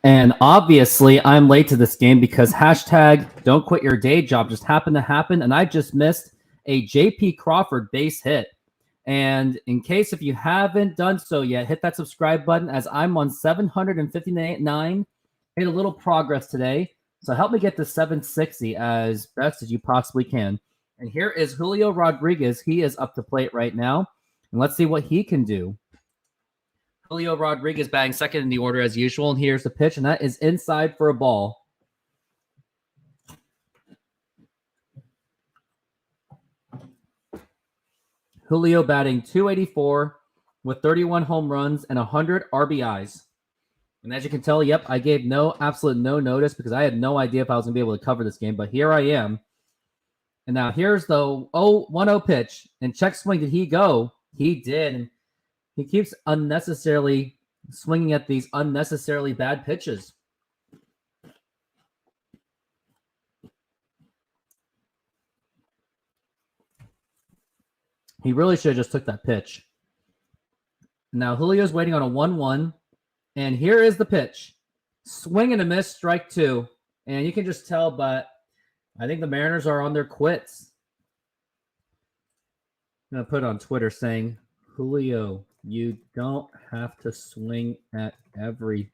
And obviously, I'm late to this game because hashtag don't quit your day job just happened to happen. And I just missed a JP Crawford base hit. And in case if you haven't done so yet, hit that subscribe button as I'm on 759. Made a little progress today. So help me get to 760 as best as you possibly can. And here is Julio Rodriguez. He is up to plate right now. And let's see what he can do. Julio Rodriguez batting second in the order as usual. And here's the pitch, and that is inside for a ball. Julio batting .284 with 31 home runs and 100 RBIs. And as you can tell, yep, I gave absolute no notice because I had no idea if I was going to be able to cover this game. But here I am. And now here's the 1-0 pitch. And check swing, did he go? He did. And he keeps unnecessarily swinging at these unnecessarily bad pitches. He really should have just took that pitch. Now Julio's waiting on a 1-1. And here is the pitch. Swing and a miss, strike two. And you can just tell, but I think the Mariners are on their quits. I'm going to put it on Twitter saying, Julio, you don't have to swing at every.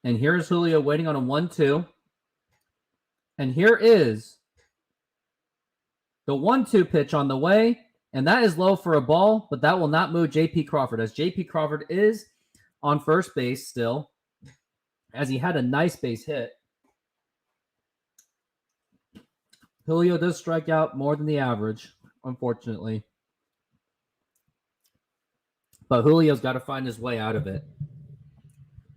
And here's Julio waiting on a 1-2. And here is the 1-2 pitch on the way. And that is low for a ball, but that will not move J.P. Crawford, as J.P. Crawford is on first base still, as he had a nice base hit. Julio does strike out more than the average, unfortunately. But Julio's got to find his way out of it.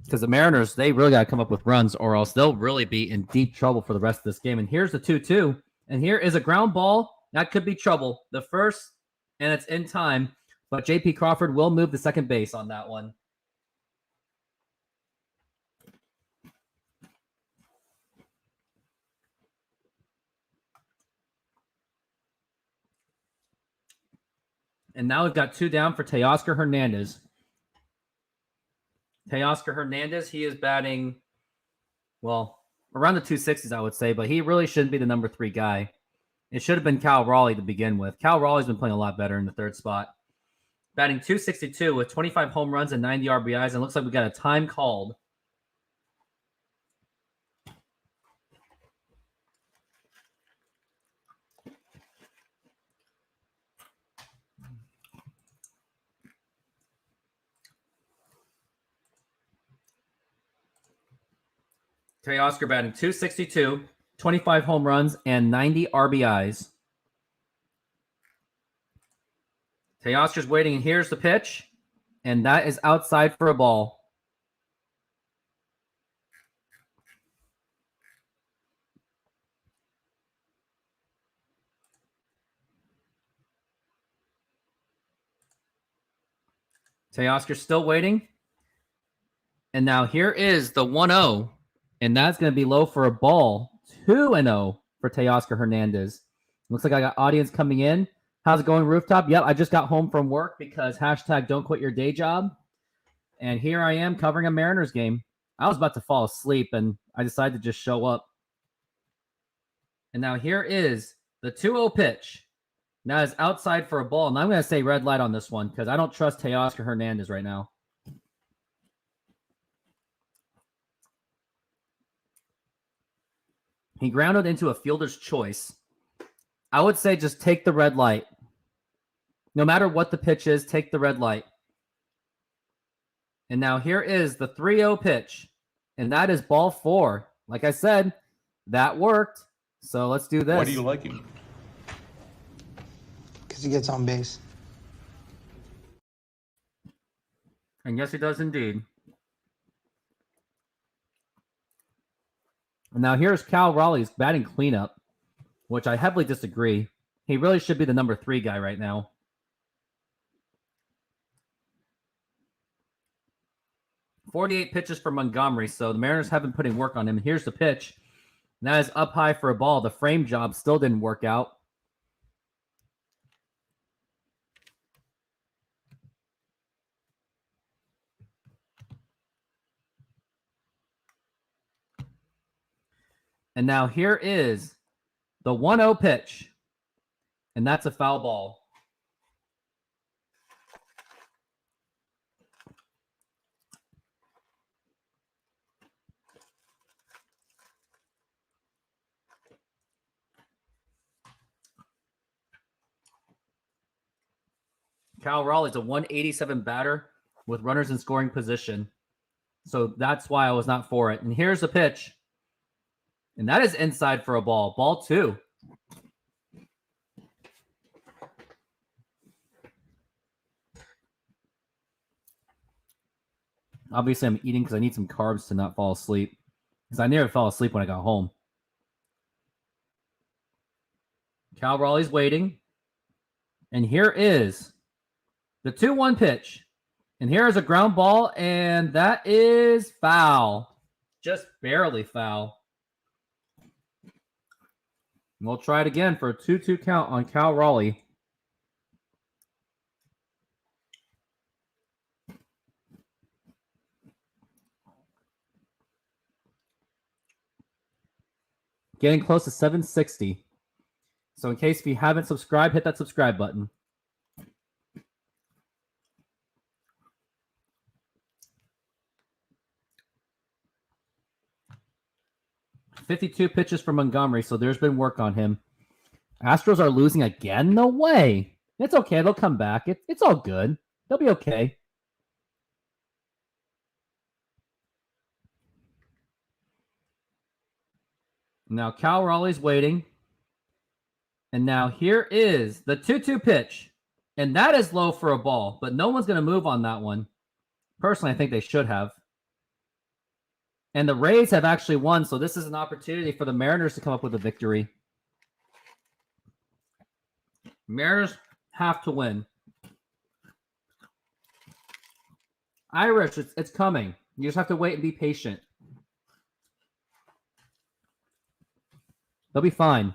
Because the Mariners, they really got to come up with runs or else they'll really be in deep trouble for the rest of this game. And here's the 2-2. And here is a ground ball. That could be trouble. The first, and it's in time. But J.P. Crawford will move to second base on that one. And now we've got two down for Teoscar Hernandez. Teoscar Hernandez, he is batting, well, around the 260s, I would say, but he really shouldn't be the number 3 guy. It should have been Cal Raleigh to begin with. Cal Raleigh's been playing a lot better in the third spot. Batting .262 with 25 home runs and 90 RBIs, and looks like we got a time called. Teoscar batting .262, 25 home runs, and 90 RBIs. Teoscar's waiting, and here's the pitch. And that is outside for a ball. Teoscar's still waiting. And now here is the 1-0. And that's going to be low for a ball. 2-0 for Teoscar Hernandez. Looks like I got audience coming in. How's it going, Rooftop? Yep, I just got home from work because hashtag don't quit your day job. And here I am covering a Mariners game. I was about to fall asleep, and I decided to just show up. And now here is the 2-0 pitch. Now it's outside for a ball. And I'm going to say red light on this one because I don't trust Teoscar Hernandez right now. He grounded into a fielder's choice. I would say just take the red light. No matter what the pitch is, take the red light. And now here is the 3-0 pitch. And that is ball 4. Like I said, that worked. So let's do this. Why do you like him? Because he gets on base. And yes, he does indeed. And now here's Cal Raleigh's batting cleanup, which I heavily disagree. He really should be the number 3 guy right now. 48 pitches for Montgomery, so the Mariners have been putting work on him. Here's the pitch. And that is up high for a ball. The frame job still didn't work out. And now here is the 1-0 pitch. And that's a foul ball. Cal Raleigh's a 187 batter with runners in scoring position. So that's why I was not for it. And here's the pitch. And that is inside for a ball. Ball 2. Obviously, I'm eating because I need some carbs to not fall asleep. Because I never fell asleep when I got home. Cal Raleigh's waiting. And here is the 2-1 pitch. And here is a ground ball, and that is foul. Just barely foul. And we'll try it again for a 2-2 count on Cal Raleigh. Getting close to 760. So in case if you haven't subscribed, hit that subscribe button. .52 pitches for Montgomery, so there's been work on him. Astros are losing again? No way. It's okay. They'll come back. It's all good. They'll be okay. Now Cal Raleigh's waiting. And now here is the 2-2 pitch. And that is low for a ball, but no one's going to move on that one. Personally, I think they should have. And the Rays have actually won, so this is an opportunity for the Mariners to come up with a victory. Mariners have to win. Irish, it's coming. You just have to wait and be patient. They'll be fine.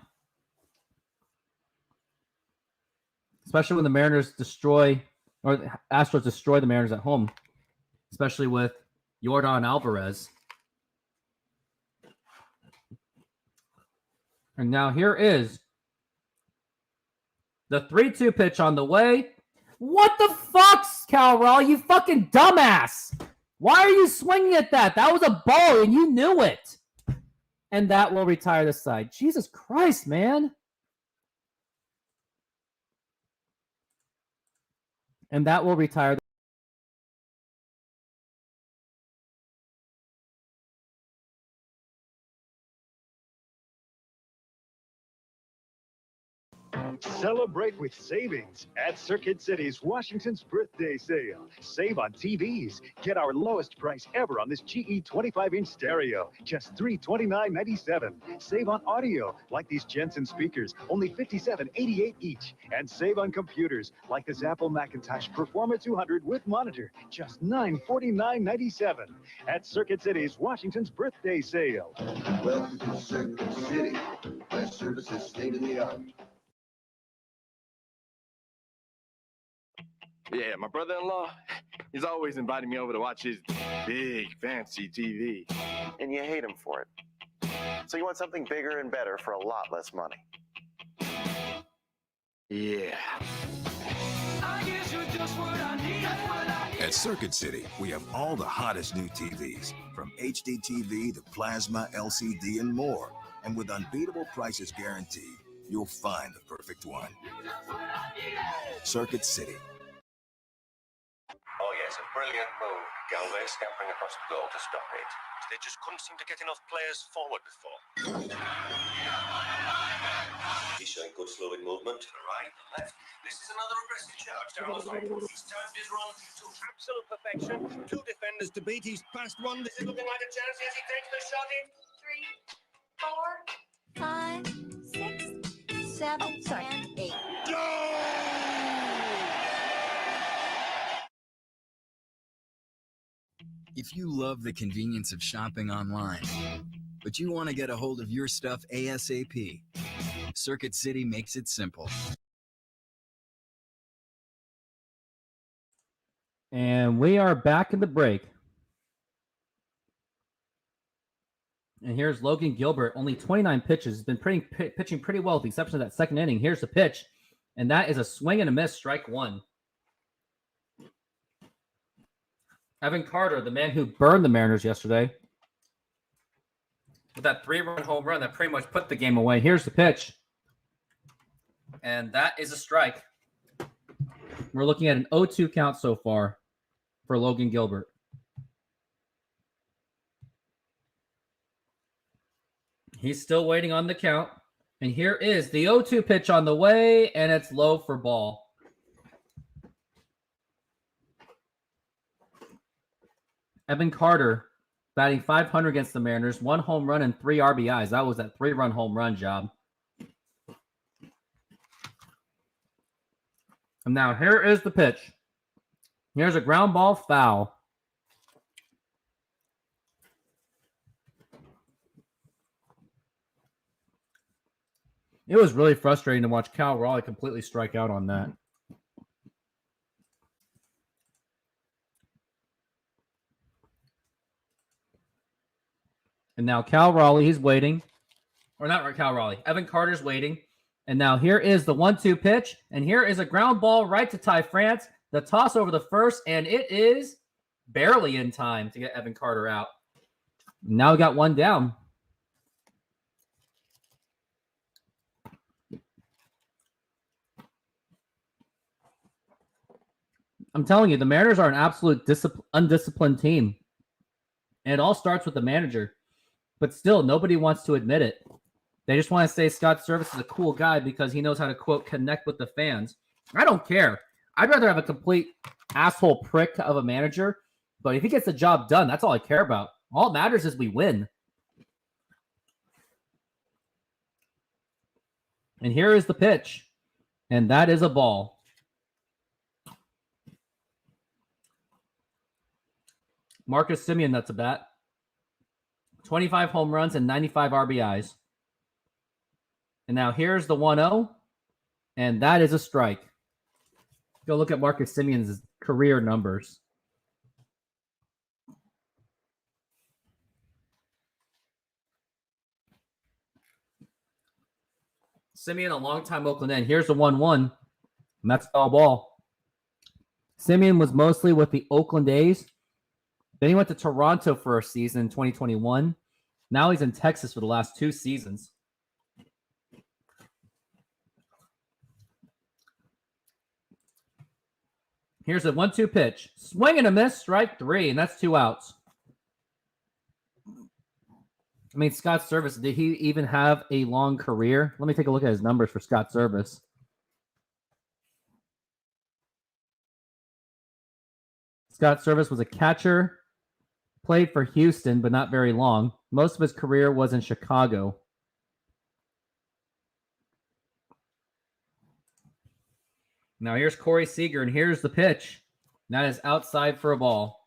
Especially when the Mariners destroy, or the Astros destroy the Mariners at home. Especially with Yordan Alvarez. And now here is the 3-2 pitch on the way. What the fuck, Cal Raleigh? You fucking dumbass. Why are you swinging at that? That was a ball and you knew it. And that will retire the side. Jesus Christ, man. And that will retire the Celebrate with savings at Circuit City's Washington's birthday sale. Save on TVs. Get our lowest price ever on this GE 25-inch stereo, just $329.97. Save on audio, like these Jensen speakers, only $57.88 each. And save on computers, like this Apple Macintosh Performa 200 with monitor, just $949.97. At Circuit City's Washington's birthday sale. Welcome to Circuit City, where service is state-of-the-art. Yeah, my brother-in-law, he's always inviting me over to watch his big, fancy TV. And you hate him for it. So you want something bigger and better for a lot less money. Yeah. At Circuit City, we have all the hottest new TVs, from HD TV to plasma, LCD, and more. And with unbeatable prices guaranteed, you'll find the perfect one. Circuit City. Oh yes, a brilliant move. Galway scampering across the goal to stop it. They just couldn't seem to get enough players forward before. He's showing good fluid movement. Right, left. This is another aggressive charge. He's turned his run to absolute perfection. Two defenders to beat. He's past one. This is looking like a chance. Yes, he takes the shot in. 3, 4, 5, 6, 7, and 8. If you love the convenience of shopping online, but you want to get a hold of your stuff ASAP, Circuit City makes it simple. And we are back in the break. And here's Logan Gilbert, only 29 pitches. Has been pitching pretty well with the exception of that second inning. Here's the pitch, and that is a swing and a miss, strike one. Evan Carter, the man who burned the Mariners yesterday, with that 3-run home run that pretty much put the game away. Here's the pitch, and that is a strike. We're looking at an 0-2 count so far for Logan Gilbert. He's still waiting on the count. And here is the 0-2 pitch on the way, and it's low for ball. Evan Carter batting .500 against the Mariners, 1 home run and 3 RBIs. That was that 3-run home run job. And now here is the pitch. Here's a ground ball foul. It was really frustrating to watch Cal Raleigh completely strike out on that. And now Cal Raleigh, he's waiting. Or not Cal Raleigh. Evan Carter's waiting. And now here is the 1-2 pitch. And here is a ground ball right to Ty France. The toss over the first. And it is barely in time to get Evan Carter out. Now we got one down. I'm telling you, the Mariners are an absolute undisciplined team. And it all starts with the manager. But still, nobody wants to admit it. They just want to say Scott Service is a cool guy because he knows how to, quote, connect with the fans. I don't care. I'd rather have a complete asshole prick of a manager. But if he gets the job done, that's all I care about. All that matters is we win. And here is the pitch. And that is a ball. Marcus Semien, that's a bat. 25 home runs and 95 RBIs. And now here's the 1-0. And that is a strike. Go look at Marcus Semien's career numbers. Semien, a longtime Oakland end. Here's the 1-1. And that's foul ball. Semien was mostly with the Oakland A's. Then he went to Toronto for a season in 2021. Now he's in Texas for the last 2 seasons. Here's a 1-2 pitch. Swing and a miss, strike 3, and that's 2 outs. I mean, Scott Service, did he even have a long career? Let me take a look at his numbers for Scott Service. Scott Service was a catcher. Played for Houston, but not very long. Most of his career was in Chicago. Now here's Corey Seager, and here's the pitch. That is outside for a ball.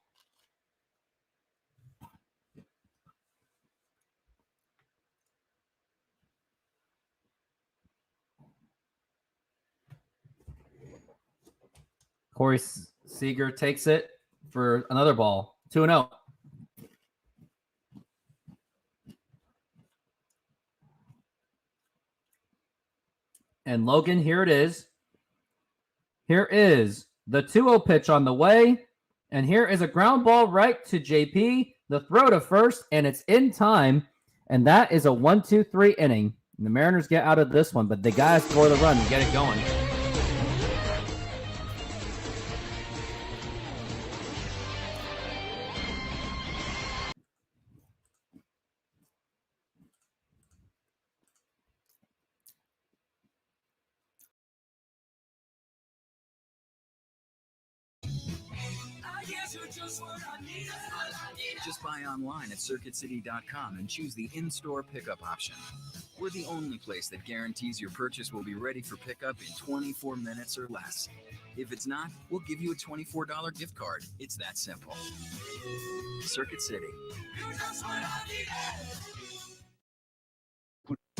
Corey Seager takes it for another ball. 2-0. And Logan, here it is. Here is the 2-0 pitch on the way. And here is a ground ball right to JP. The throw to first, and it's in time. And that is a 1-2-3 inning. And the Mariners get out of this one, but they got to score the run and get it going. Just buy online at CircuitCity.com and choose the in-store pickup option. We're the only place that guarantees your purchase will be ready for pickup in 24 minutes or less. If it's not, we'll give you a $24 gift card. It's that simple. Circuit City.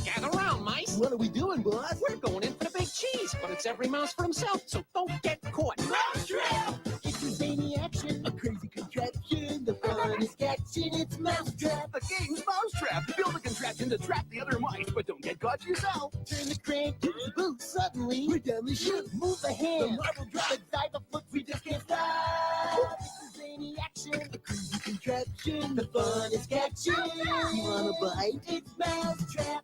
Gather around, mice. What are we doing, boss? We're going in for the big cheese, but it's every mouse for himself, so don't get caught. Mousetrap! It's a zany action, a crazy contraption. The fun is catching its Mousetrap. The game's Mousetrap. Build a contraption to trap the other mice, but don't get caught yourself. Turn the crank, hit the boot. Suddenly, we're down the chute. Move the hand, the marble drop, the dive, the foot. We just can't stop. It's a zany action, a crazy contraption. The fun is catching. Wanna bite? It's Mousetrap.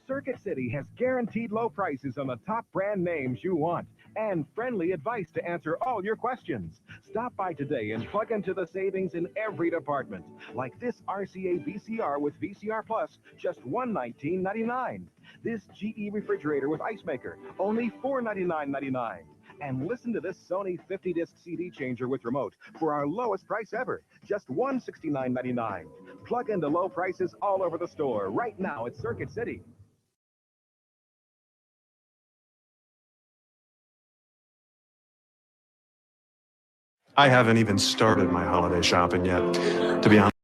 Circuit City has guaranteed low prices on the top brand names you want and friendly advice to answer all your questions. Stop by today and plug into the savings in every department, like this RCA VCR with VCR Plus, just $119.99. This GE refrigerator with ice maker, only $499.99. And listen to this Sony 50-disc CD changer with remote for our lowest price ever, just $169.99. Plug into low prices all over the store right now at Circuit City. I haven't even started my holiday shopping yet, to be honest.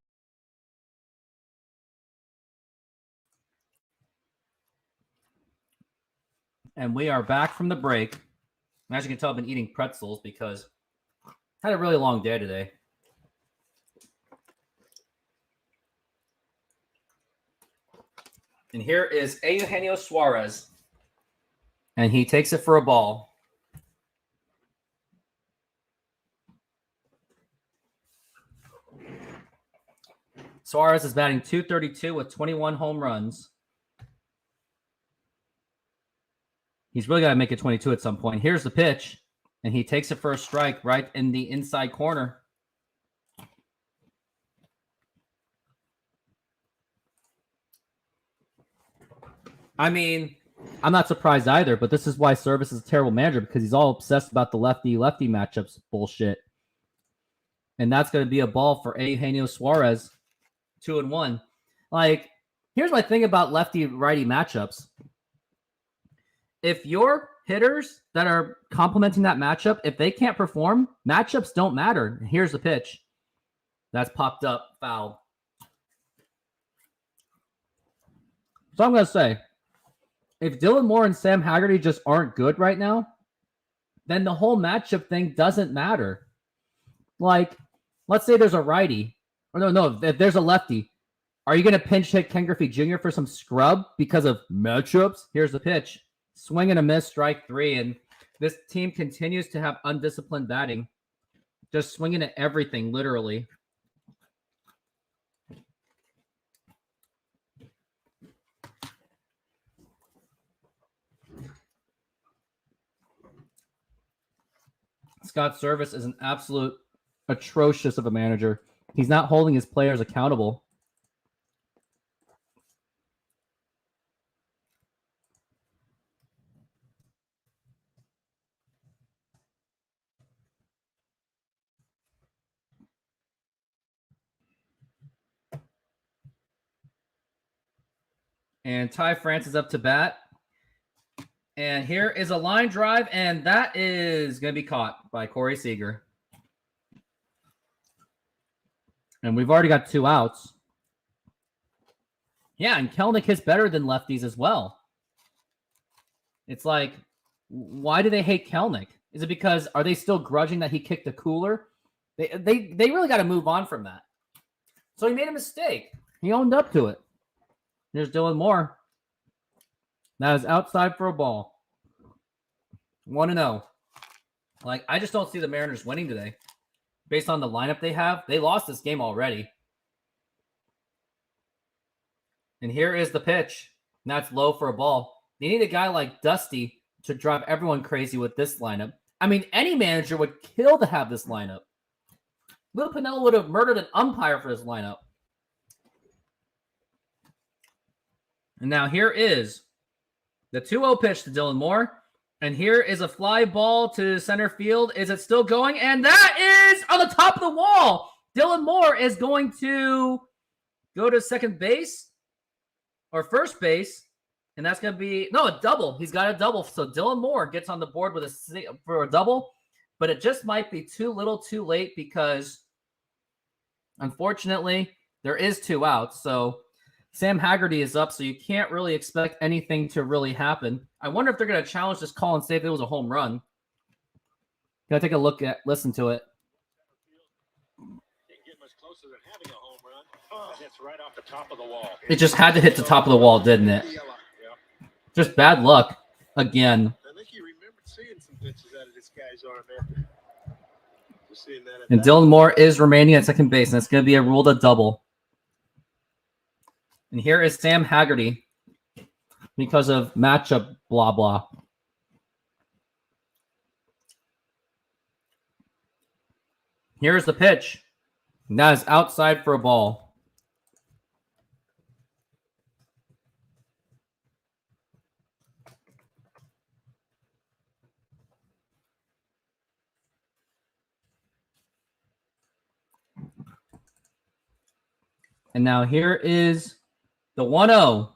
And we are back from the break. As you can tell, I've been eating pretzels because I had a really long day today. And here is Eugenio Suarez. And he takes it for a ball. Suarez is batting .232 with 21 home runs. He's really got to make it 22 at some point. Here's the pitch, and he takes it for a strike right in the inside corner. I mean, I'm not surprised either, but this is why Service is a terrible manager, because he's all obsessed about the lefty-lefty matchups bullshit. And that's going to be a ball for Eugenio Suarez. 2-1. Like, here's my thing about lefty-righty matchups. If your hitters that are complementing that matchup, if they can't perform, matchups don't matter. Here's the pitch. That's popped up, foul. So I'm going to say, if Dylan Moore and Sam Haggerty just aren't good right now, then the whole matchup thing doesn't matter. Like, let's say there's a righty. Or no, if there's a lefty, are you going to pinch hit Ken Griffey Jr. for some scrub because of matchups? Here's the pitch. Swing and a miss, strike three. And this team continues to have undisciplined batting. Just swinging at everything, literally. Scott Service is an absolute atrocious of a manager. He's not holding his players accountable. And Ty France is up to bat. And here is a line drive, and that is going to be caught by Corey Seager. And we've already got 2 outs. Yeah, and Kelenic hits better than lefties as well. It's like, why do they hate Kelenic? Is it because, are they still grudging that he kicked the cooler? They really got to move on from that. So he made a mistake. He owned up to it. Here's Dylan Moore. That is outside for a ball. 1-0. Like, I just don't see the Mariners winning today. Based on the lineup they have, they lost this game already. And here is the pitch. And that's low for a ball. They need a guy like Dusty to drive everyone crazy with this lineup. I mean, any manager would kill to have this lineup. Lou Piniella would have murdered an umpire for this lineup. And now here is the 2-0 pitch to Dylan Moore. And here is a fly ball to center field. Is it still going? And that is on the top of the wall. Dylan Moore is going to go to second base or first base. And that's going to be, no, a double. He's got a double. So Dylan Moore gets on the board with for a double. But it just might be too little too late because, unfortunately, there is 2 outs. So Sam Haggerty is up, so you can't really expect anything to really happen. I wonder if they're going to challenge this call and say if it was a home run. Gotta take a listen to it. Didn't get much closer than having a home run. Oh, that's right off the top of the wall. It just had to hit the top of the wall, didn't it? Just bad luck again. I think you remembered seeing some pitches out of this guy's arm after seeing that. And Dylan Moore is remaining at second base, and it's going to be a ruled a double. And here is Sam Haggerty because of matchup blah blah. Here's the pitch. And that is outside for a ball. And now here is the 1-0.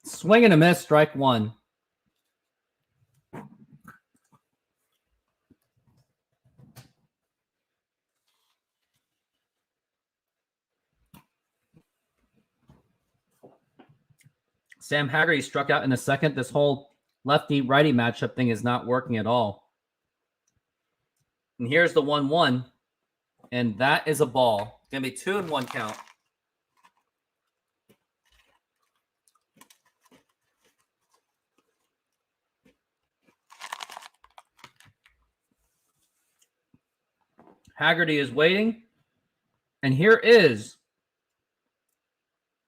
Swing and a miss, strike 1. Sam Haggerty struck out in the second. This whole lefty-righty matchup thing is not working at all. And here's the 1-1. And that is a ball. It's going to be 2-1 count. Haggerty is waiting. And here is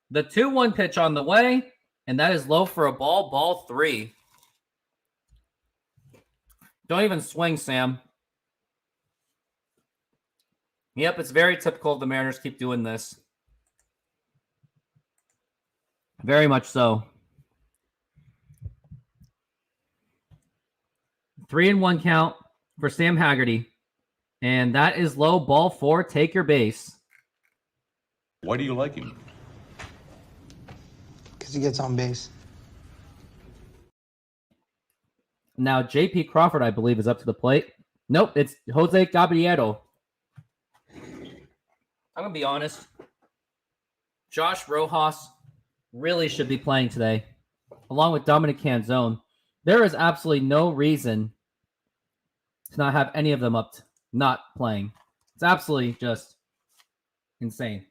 the 2-1 pitch on the way. And that is low for a ball. Ball 3. Don't even swing, Sam. Yep, it's very typical of the Mariners keep doing this. Very much so. 3-1 count for Sam Haggerty. And that is low, ball 4. Take your base. Why do you like him? Because he gets on base. Now, J.P. Crawford, I believe, is up to the plate. Nope, it's Jose Caballero. I'm going to be honest. Josh Rojas really should be playing today, along with Dominic Canzone. There is absolutely no reason to not have any of them up not playing. It's absolutely just insane.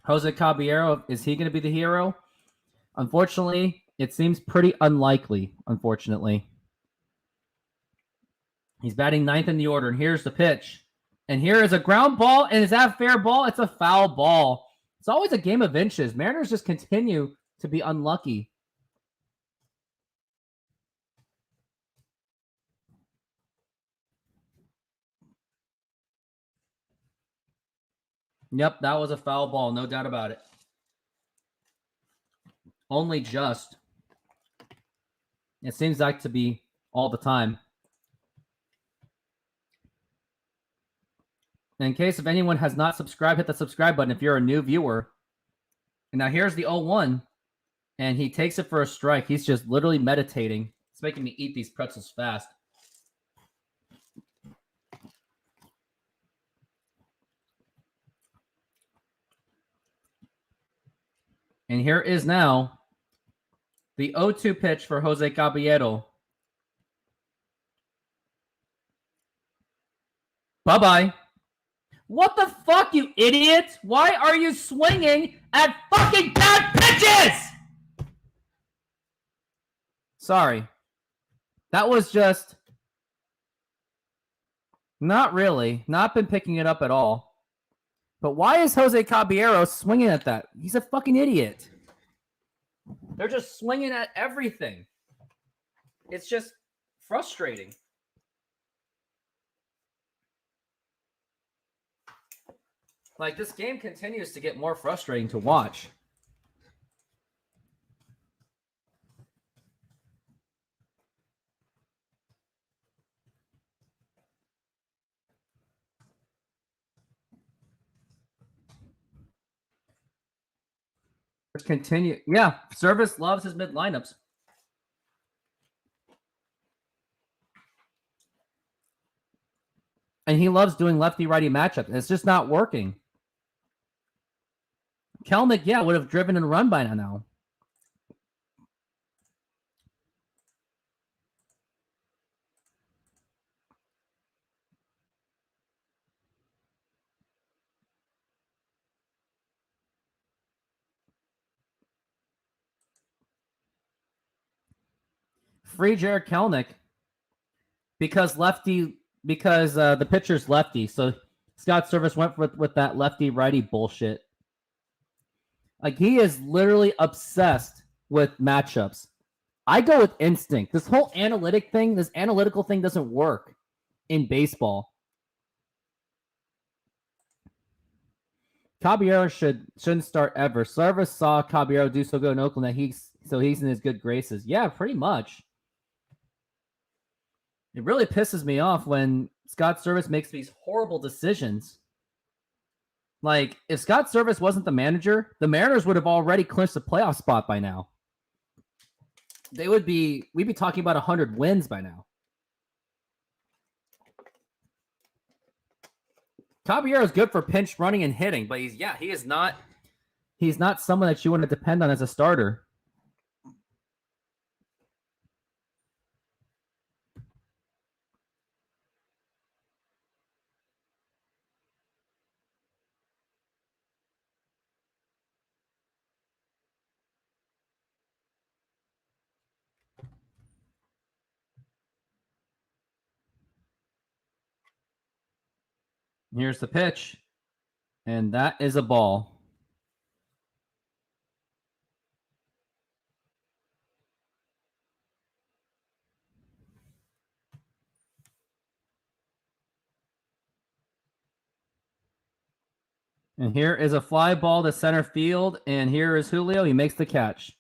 Jose Caballero, is he going to be the hero? Unfortunately, it seems pretty unlikely, unfortunately. He's batting 9th in the order, and here's the pitch. And here is a ground ball, and is that a fair ball? It's a foul ball. It's always a game of inches. Mariners just continue to be unlucky. Yep, that was a foul ball, no doubt about it. Only just. It seems like to be all the time. In case if anyone has not subscribed, hit the subscribe button if you're a new viewer. And now here's the 0-1. And he takes it for a strike. He's just literally meditating. It's making me eat these pretzels fast. And here is now the 0-2 pitch for Jose Caballero. Bye-bye. What the fuck, you idiot? Why are you swinging at fucking bad pitches? Sorry. That was just... Not really. Not been picking it up at all. But why is Jose Caballero swinging at that? He's a fucking idiot. They're just swinging at everything. It's just frustrating. Like, this game continues to get more frustrating to watch. Continue. Yeah, Service loves his mid lineups. And he loves doing lefty-righty matchups. It's just not working. Kelnick, yeah, would have driven and run by now. Free Jared Kelnick because the pitcher's lefty. So Scott Service went with that lefty-righty bullshit. Like, he is literally obsessed with matchups. I go with instinct. This whole analytical thing doesn't work in baseball. Caballero shouldn't start ever. Service saw Caballero do so good in Oakland that he's in his good graces. Yeah, pretty much. It really pisses me off when Scott Service makes these horrible decisions. Like, if Scott Service wasn't the manager, the Mariners would have already clinched a playoff spot by now. We'd be talking about 100 wins by now. Caballero is good for pinch running and hitting, but he's not someone that you want to depend on as a starter. Here's the pitch, and that is a ball. And here is a fly ball to center field, and here is Julio. He makes the catch.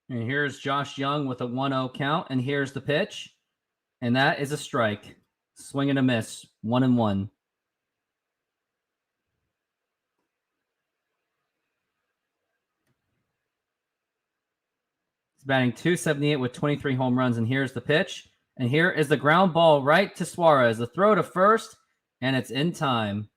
And here's Josh Young with a 1-0 count, and here's the pitch. And that is a strike. Swing and a miss. 1-1. He's batting .278 with 23 home runs, and here's the pitch. And here is the ground ball right to Suarez. The throw to first, and it's in time.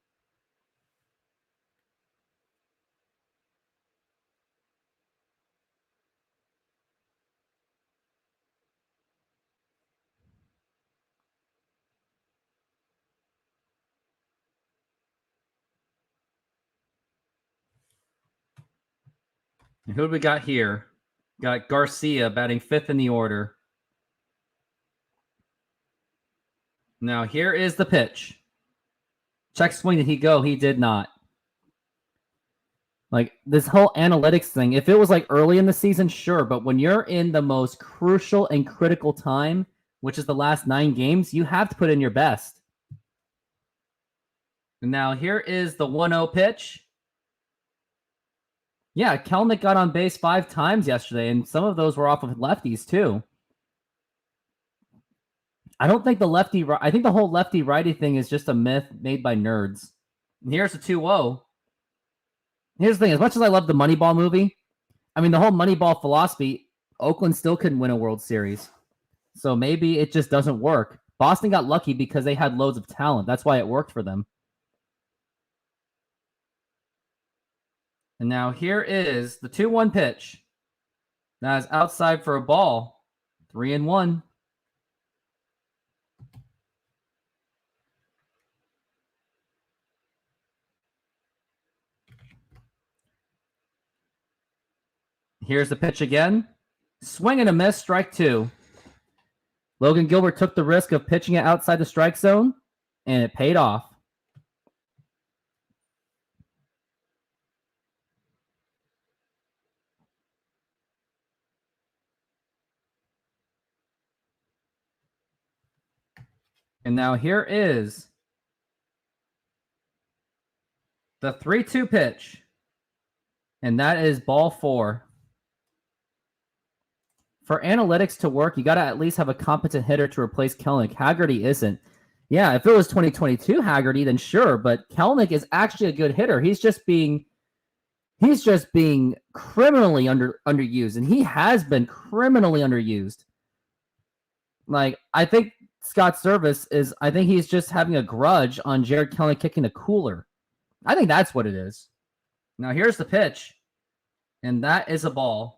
And who do we got here? Got Garcia batting 5th in the order. Now here is the pitch. Check swing, did he go? He did not. Like, this whole analytics thing, if it was like early in the season, sure. But when you're in the most crucial and critical time, which is the last 9 games, you have to put in your best. And now here is the 1-0 pitch. Yeah, Kelnick got on base 5 times yesterday, and some of those were off of lefties too. I don't think I think the whole lefty-righty thing is just a myth made by nerds. And here's the 2-0. Here's the thing, as much as I love the Moneyball movie, I mean, the whole Moneyball philosophy, Oakland still couldn't win a World Series. So maybe it just doesn't work. Boston got lucky because they had loads of talent. That's why it worked for them. And now here is the 2-1 pitch. That is outside for a ball. 3-1. Here's the pitch again. Swing and a miss, strike 2. Logan Gilbert took the risk of pitching it outside the strike zone, and it paid off. And now here is the 3-2 pitch. And that is ball 4. For analytics to work, you got to at least have a competent hitter to replace Kelenic. Haggerty isn't. Yeah, if it was 2022 Haggerty, then sure. But Kelenic is actually a good hitter. He's just being criminally underused, and he has been criminally underused. Like, I think Scott Service is. I think he's just having a grudge on Jared Kelenic kicking the cooler. I think that's what it is. Now here's the pitch, and that is a ball.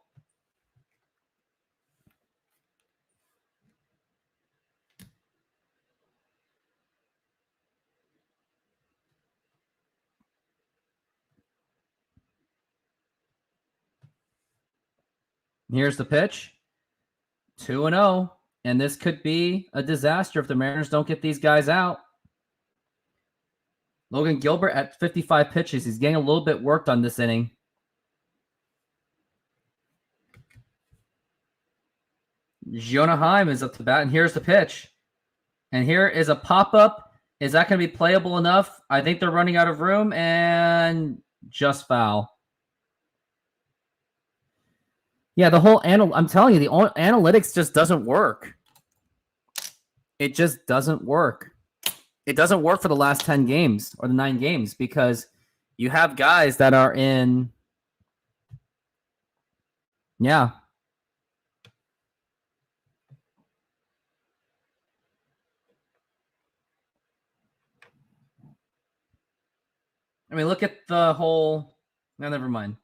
Here's the pitch. 2-0. And this could be a disaster if the Mariners don't get these guys out. Logan Gilbert at 55 pitches. He's getting a little bit worked on this inning. Jonah Heim is up to bat, and here's the pitch. And here is a pop-up. Is that going to be playable enough? I think they're running out of room, and just foul. Yeah, the whole I'm telling you, the analytics just doesn't work. It just doesn't work. It doesn't work for the last 10 games or the 9 games because you have guys that are in. Yeah. I mean, look at the whole. No, never mind.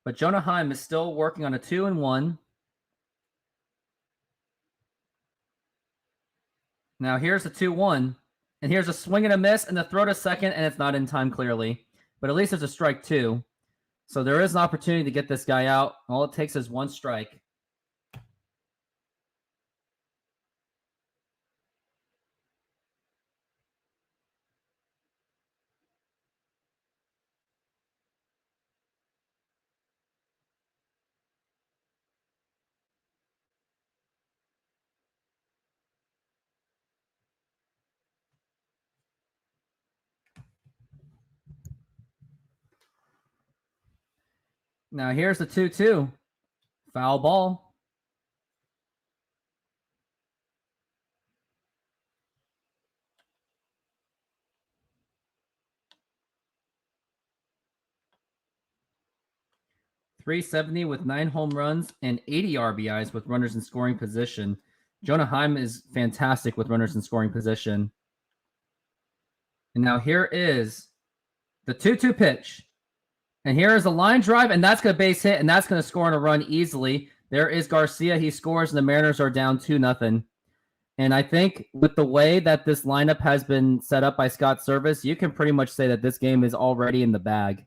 But Jonah Heim is still working on a 2-1. Now here's the 2-1. And here's a swing and a miss and the throw to second, and it's not in time clearly. But at least it's a strike 2. So there is an opportunity to get this guy out. All it takes is 1 strike. Now here's the 2-2. Foul ball. .370 with 9 home runs and 80 RBIs with runners in scoring position. Jonah Heim is fantastic with runners in scoring position. And now here is the 2-2 pitch. And here is a line drive, and that's going to base hit, and that's going to score on a run easily. There is Garcia. He scores, and the Mariners are down 2-0. And I think with the way that this lineup has been set up by Scott Service, you can pretty much say that this game is already in the bag.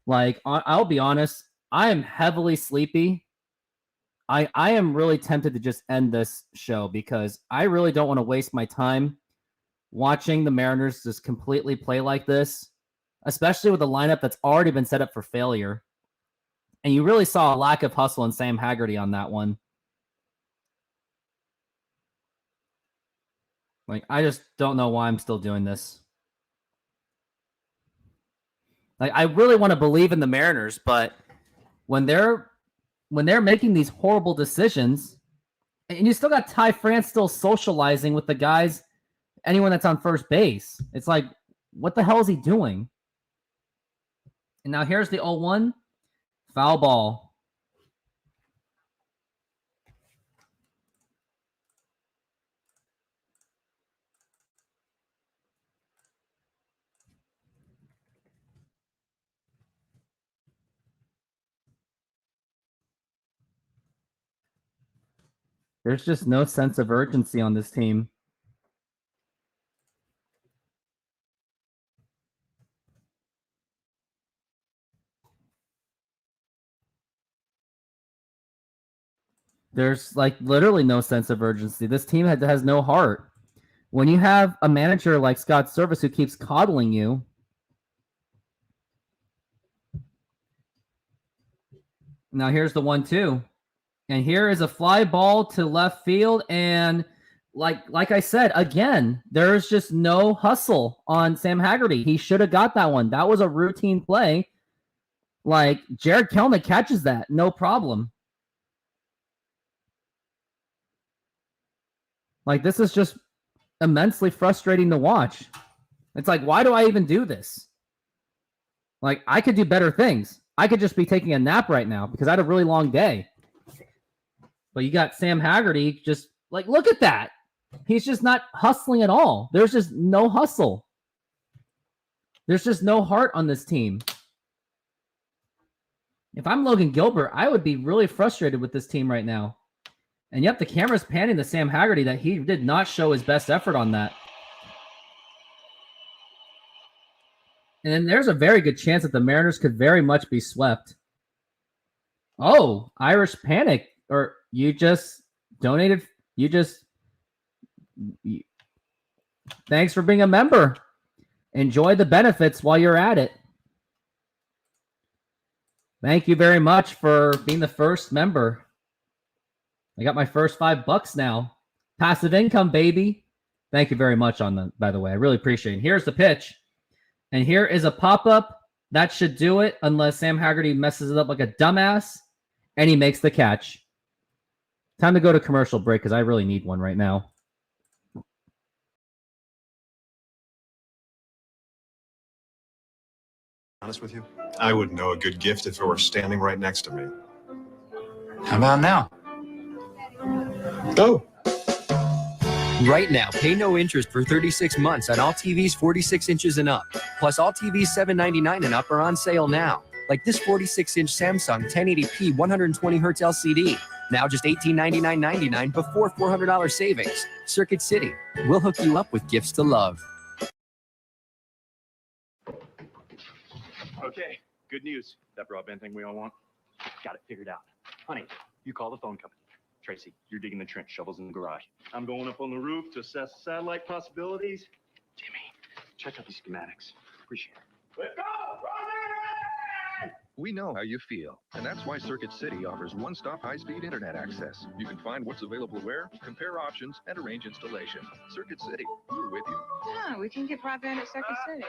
Like, I'll be honest, I am heavily sleepy. I am really tempted to just end this show because I really don't want to waste my time watching the Mariners just completely play like this, especially with a lineup that's already been set up for failure. And you really saw a lack of hustle in Sam Haggerty on that one. Like, I just don't know why I'm still doing this. Like, I really want to believe in the Mariners, but when they're making these horrible decisions, and you still got Ty France still socializing with the guys, anyone that's on first base, it's like, what the hell is he doing? And now here's the 0-1. Foul ball. There's just no sense of urgency on this team. There's like literally no sense of urgency. This team has no heart. When you have a manager like Scott Service who keeps coddling you, now here's the 1-2. And here is a fly ball to left field. And like I said, again, there's just no hustle on Sam Haggerty. He should have got that one. That was a routine play. Like, Jared Kelnick catches that, no problem. Like, this is just immensely frustrating to watch. It's like, why do I even do this? Like, I could do better things. I could just be taking a nap right now because I had a really long day. But you got Sam Haggerty just, like, look at that. He's just not hustling at all. There's just no hustle. There's just no heart on this team. If I'm Logan Gilbert, I would be really frustrated with this team right now. And yep, the camera's panning to Sam Haggerty that he did not show his best effort on that. And then there's a very good chance that the Mariners could very much be swept. Oh, Irish Panic. Or you just donated. Thanks for being a member. Enjoy the benefits while you're at it. Thank you very much for being the first member. I got my first $5 now. Passive income, baby. Thank you very much on that, by the way. I really appreciate it. Here's the pitch. And here is a pop-up. That should do it unless Sam Haggerty messes it up like a dumbass. And he makes the catch. Time to go to commercial break because I really need one right now. Honest with you, I would know a good gift if it were standing right next to me. How about now? Oh. Right now, pay no interest for 36 months on all TVs 46 inches and up. Plus, all TVs $799 and up are on sale now. Like this 46-inch Samsung 1080p 120Hz LCD. Now just $1899.99 before $400 savings. Circuit City. We'll hook you up with gifts to love. Okay, good news. That broadband thing we all want, got it figured out. Honey, you call the phone company. Tracy, you're digging the trench, shovels in the garage. I'm going up on the roof to assess satellite possibilities. Jimmy, check out these schematics. Appreciate it. Let's go! We know how you feel, and that's why Circuit City offers one-stop high-speed internet access. You can find what's available where, compare options, and arrange installation. Circuit City, we're with you. Yeah, we can get broadband at Circuit City.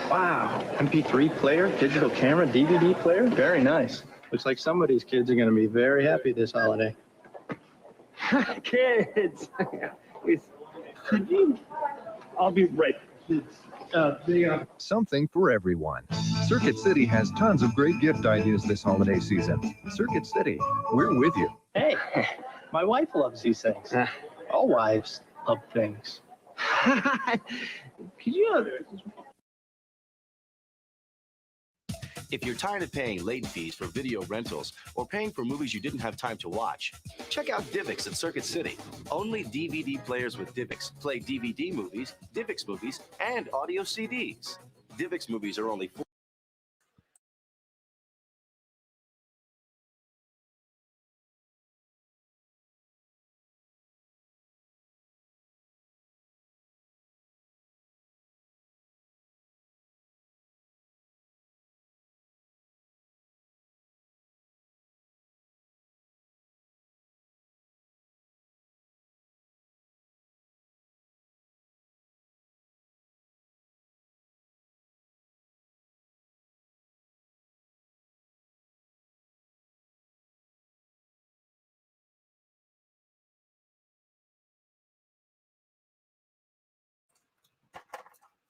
Wow, MP3 player, digital camera, DVD player, very nice. Looks like somebody's kids are going to be very happy this holiday. Kids! I'll be right. Something for everyone. Circuit City has tons of great gift ideas this holiday season. Circuit City, we're with you. Hey, my wife loves these things. All wives love things. Could you... If you're tired of paying late fees for video rentals or paying for movies you didn't have time to watch, check out Divx at Circuit City. Only DVD players with Divx play DVD movies, Divx movies, and audio CDs. Divx movies are only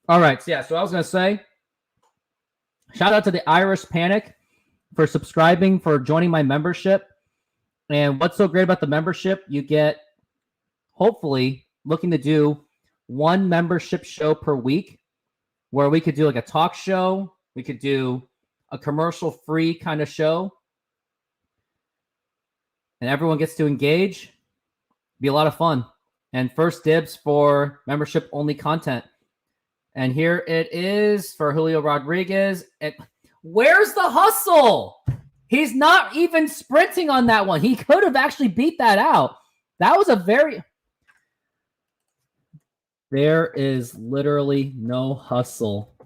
All right. So, yeah. So I was going to say, shout out to the Irish Panic for subscribing, for joining my membership. And what's so great about the membership, you get, hopefully, looking to do one membership show per week where we could do like a talk show. We could do a commercial-free kind of show. and everyone gets to engage. Be a lot of fun. And first dibs for membership only content. And here it is for Julio Rodriguez. Where's the hustle? He's not even sprinting on that one. He could have actually beat that out. That was a very... There is literally no hustle.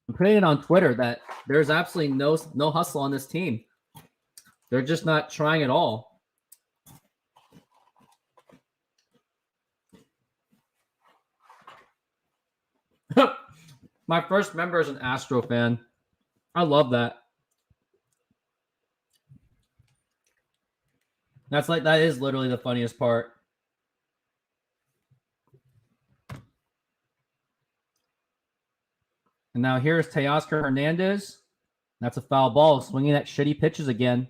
I'm putting it on Twitter that there's absolutely no hustle on this team. They're just not trying at all. My first member is an Astro fan. I love that. That is literally the funniest part. And now here's Teoscar Hernandez. That's a foul ball, swinging at shitty pitches again.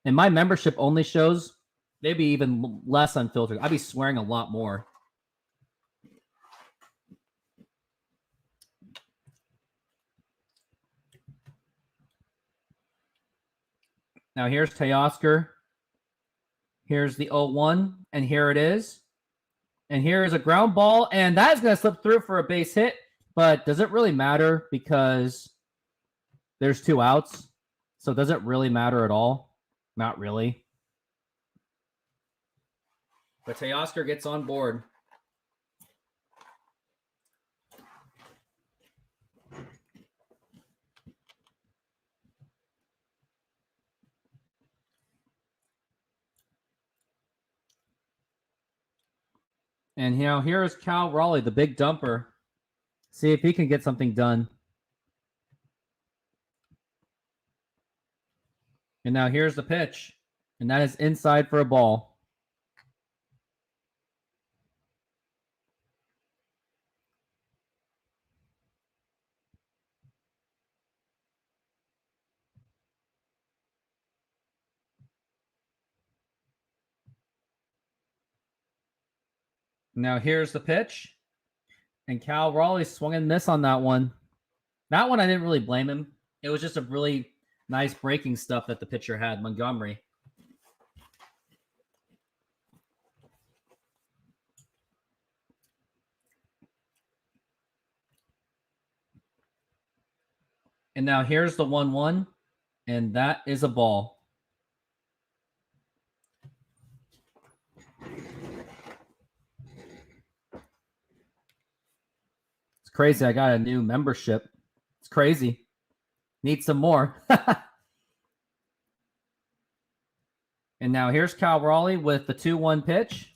And my membership only shows maybe even less unfiltered. I'd be swearing a lot more. Now here's Teoscar. Here's the 0-1, and here it is. And here is a ground ball, and that is going to slip through for a base hit. But does it really matter because there's 2 outs? So does it really matter at all? Not really. But Teoscar gets on board. And you know, here is Cal Raleigh, the big dumper. See if he can get something done. And now here's the pitch. And that is inside for a ball. Now here's the pitch. And Cal Raleigh swung and missed on that one. That one I didn't really blame him. It was just a really nice breaking stuff that the pitcher had, Montgomery. And now here's the 1-1. And that is a ball. Crazy. I got a new membership. It's crazy. Need some more. And now here's Cal Raleigh with the 2-1 pitch.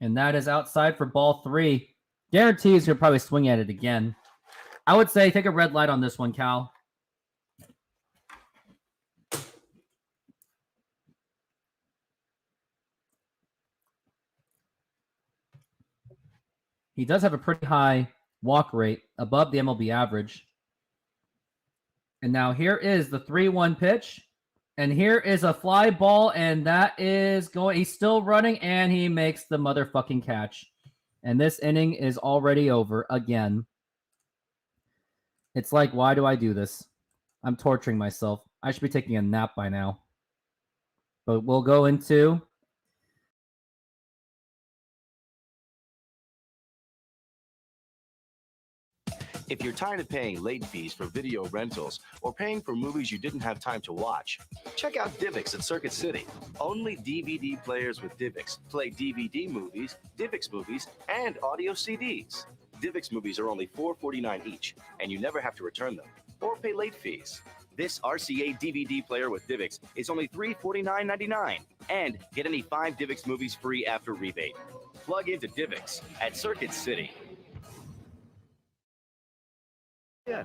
And that is outside for ball 3. Guarantees he'll probably swing at it again. I would say take a red light on this one, Cal. He does have a pretty high walk rate, above the MLB average. And now here is the 3-1 pitch. And here is a fly ball, and that is going... He's still running, and he makes the motherfucking catch. And this inning is already over again. It's like, why do I do this? I'm torturing myself. I should be taking a nap by now. But we'll go into... If you're tired of paying late fees for video rentals or paying for movies you didn't have time to watch, check out Divx at Circuit City. Only DVD players with Divx play DVD movies, Divx movies, and audio CDs. Divx movies are only $4.49 each, and you never have to return them or pay late fees. This RCA DVD player with Divx is only $349.99, and get any 5 Divx movies free after rebate. Plug into Divx at Circuit City. Yeah.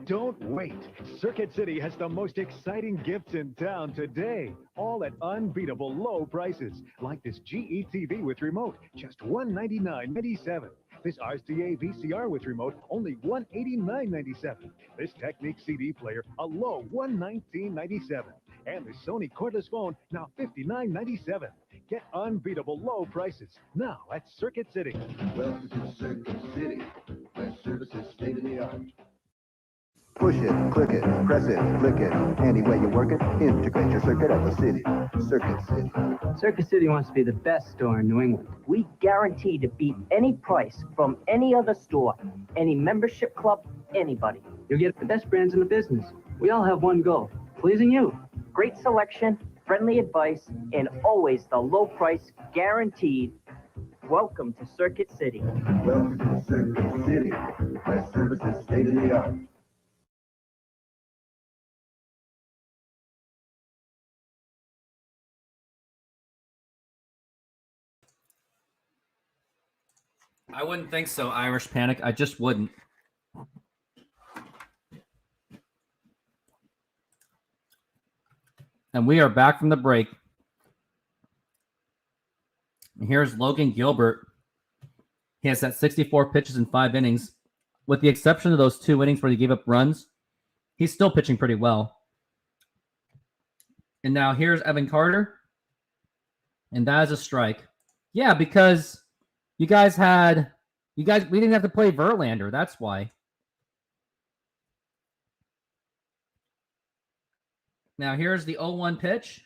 Don't wait. Circuit City has the most exciting gifts in town today, all at unbeatable low prices, like this GE TV with remote, just $199.97. This RCA VCR with remote, only $189.97. This Technique CD player, a low $119.97. And the Sony cordless phone, now $59.97. Get unbeatable low prices now at Circuit City. Welcome to Circuit City, where service is state of the art. Push it, click it, press it, flick it. Any way you work it, integrate your circuit at the city. Circuit City. Circuit City wants to be the best store in New England. We guarantee to beat any price from any other store, any membership club, anybody. You'll get the best brands in the business. We all have one goal, pleasing you. Great selection, friendly advice, and always the low price guaranteed. Welcome to Circuit City. Welcome to Circuit City, where service is state of the art. I wouldn't think so, Irish Panic. I just wouldn't. And we are back from the break. Here's Logan Gilbert. He has that 64 pitches in 5 innings. With the exception of those 2 innings where he gave up runs, he's still pitching pretty well. And now here's Evan Carter. And that is a strike. Yeah, because we didn't have to play Verlander. That's why. Now here's the 0-1 pitch.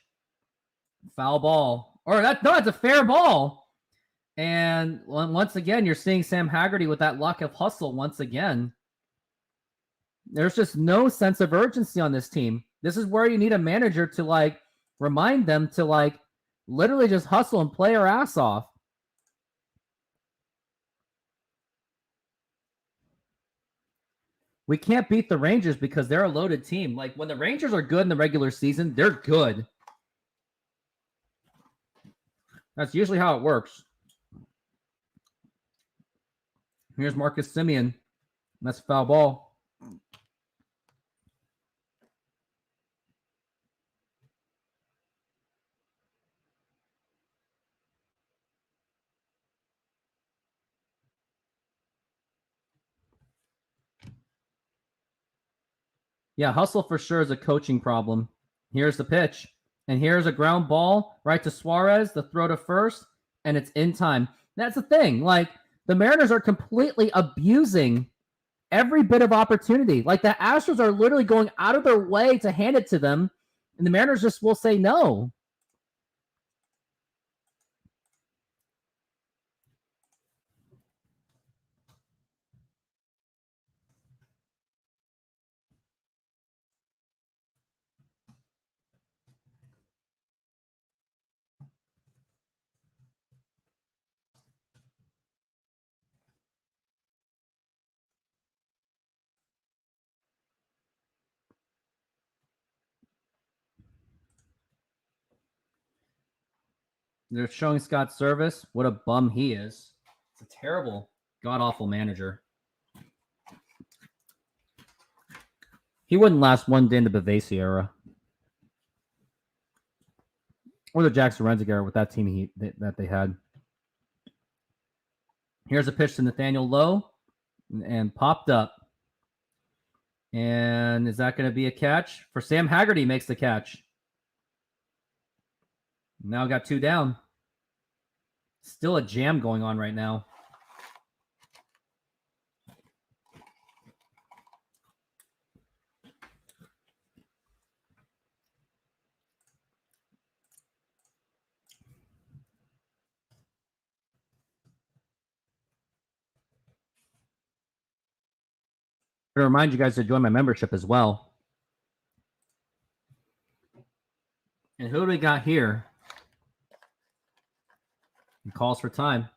Foul ball. Or that's a fair ball. And once again, you're seeing Sam Haggerty with that luck of hustle once again. There's just no sense of urgency on this team. This is where you need a manager to remind them to literally just hustle and play our ass off. We can't beat the Rangers because they're a loaded team. When the Rangers are good in the regular season, they're good. That's usually how it works. Here's Marcus Semien. That's a foul ball. Yeah, hustle for sure is a coaching problem. Here's the pitch. And here's a ground ball right to Suarez, the throw to first, and it's in time. That's the thing. The Mariners are completely abusing every bit of opportunity. The Astros are literally going out of their way to hand it to them, and the Mariners just will say no. They're showing Scott Service. What a bum he is. It's a terrible, god-awful manager. He wouldn't last one day in the Bavasi era. Or the Jackson Renzick era with that team that they had. Here's a pitch to Nathaniel Lowe. And popped up. And is that going to be a catch? For Sam Haggerty makes the catch. Now got 2 down. Still a jam going on right now. I'm going to remind you guys to join my membership as well. And who do we got here? He calls for time.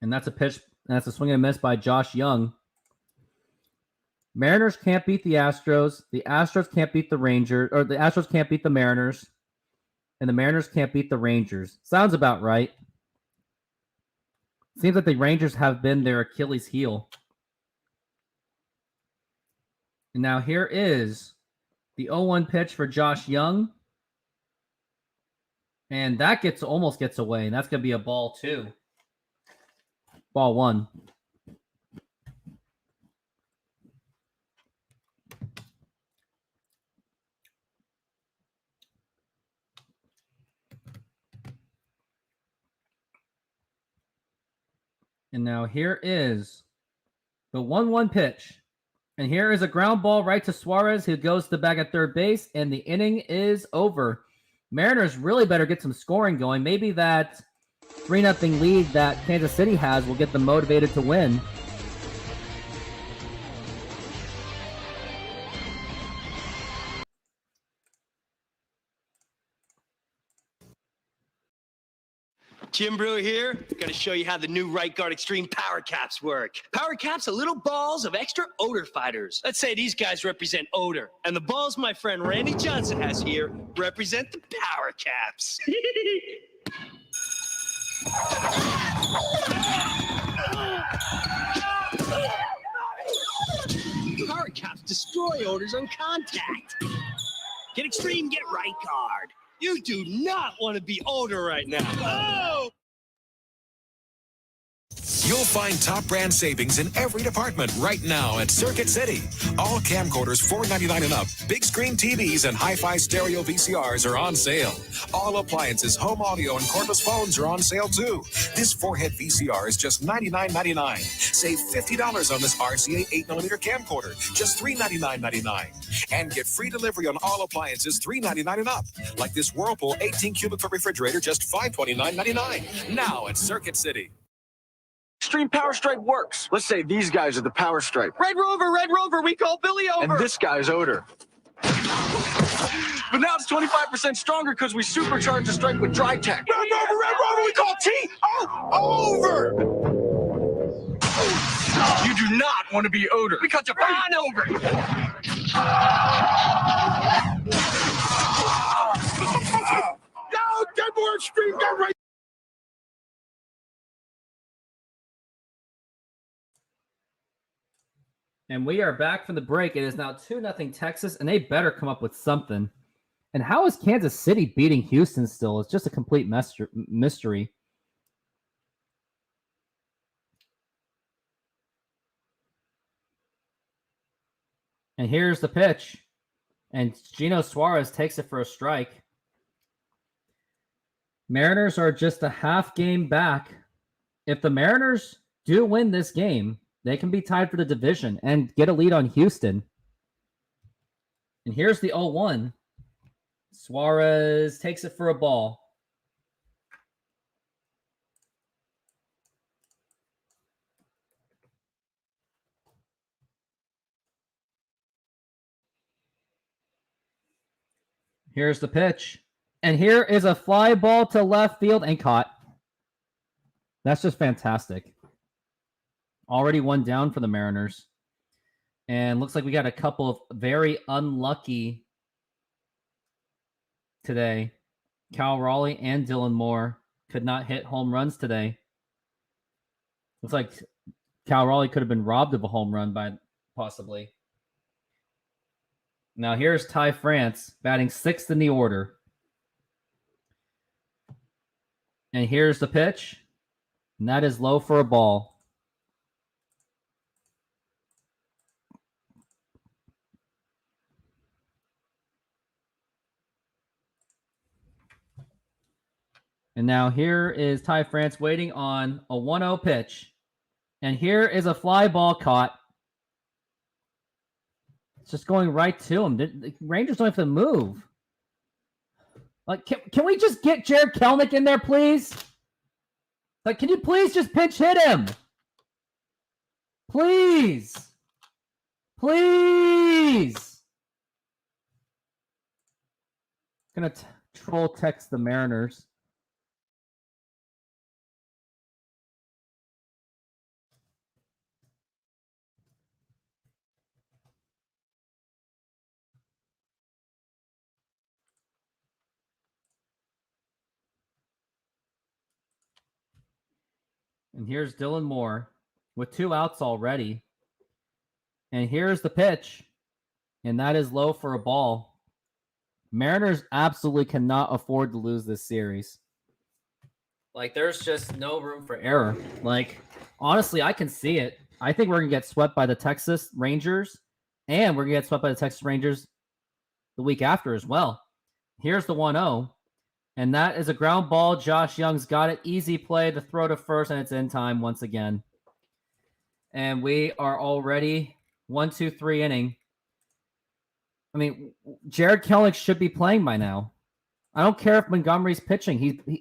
And that's a pitch. That's a swing and a miss by Josh Young. Mariners can't beat the Astros. The Astros can't beat the Rangers. Or the Astros can't beat the Mariners. And the Mariners can't beat the Rangers. Sounds about right. Seems like the Rangers have been their Achilles heel. And now here is the 0-1 pitch for Josh Young. And that almost gets away. And that's going to be a ball 2. Ball 1. And now here is the 1-1 pitch. And here is a ground ball right to Suarez, who goes to the bag at third base, and the inning is over. Mariners really better get some scoring going. Maybe that 3-0 lead that Kansas City has will get them motivated to win. Jim Brewer here. Going to show you how the new Right Guard Extreme Power Caps work. Power Caps are little balls of extra odor fighters. Let's say these guys represent odor, and the balls my friend Randy Johnson has here represent the Power Caps. Power Caps destroy odors on contact. Get extreme, get Right Guard. You do not want to be odor right now. Oh! You'll find top brand savings in every department right now at Circuit City. All camcorders $4.99 and up, big screen TVs and hi-fi stereo VCRs are on sale. All appliances, home audio, and cordless phones are on sale too. This 4-head VCR is just $99.99. Save $50 on this RCA 8mm camcorder, just $399.99. And get free delivery on all appliances $3.99 and up. Like this Whirlpool 18 cubic foot refrigerator, just $529.99. Now at Circuit City. Extreme Power Stripe works. Let's say these guys are the Power Stripe. Red Rover, we call Billy over. And this guy's odor. But now it's 25% stronger because we supercharged the Stripe with Dry Tech. Red Rover, we call over. You do not want to be odor. We cut you on over. No, get more extreme, get right. And we are back from the break. It is now 2-0 Texas, and they better come up with something. And how is Kansas City beating Houston still? It's just a complete mystery. And here's the pitch. And Gino Suarez takes it for a strike. Mariners are just a half game back. If the Mariners do win this game, they can be tied for the division and get a lead on Houston. And here's the 0-1. Suarez takes it for a ball. Here's the pitch. And here is a fly ball to left field and caught. That's just fantastic. Already one down for the Mariners. And looks like we got a couple of very unlucky today. Cal Raleigh and Dylan Moore could not hit home runs today. Looks like Cal Raleigh could have been robbed of a home run by possibly. Now here's Ty France batting 6th in the order. And here's the pitch. And that is low for a ball. And now here is Ty France waiting on a 1-0 pitch. And here is a fly ball caught. It's just going right to him. The Rangers don't have to move. Like, can we just get Jared Kelnick in there, please? Like, can you please just pinch hit him? Please. Please. Gonna troll text the Mariners. And here's Dylan Moore with 2 outs already. And here's the pitch. And that is low for a ball. Mariners absolutely cannot afford to lose this series. Like, there's just no room for error. Like, honestly, I can see it. I think we're going to get swept by the Texas Rangers. And we're going to get swept by the Texas Rangers the week after as well. Here's the 1-0. And that is a ground ball. Josh Young's got it. Easy play to throw to first, and it's in time once again. And we are already 1-2-3 inning. I mean, Jared Kelly should be playing by now. I don't care if Montgomery's pitching.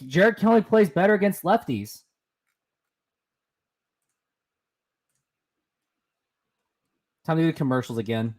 Jared Kelly plays better against lefties. Time to do commercials again.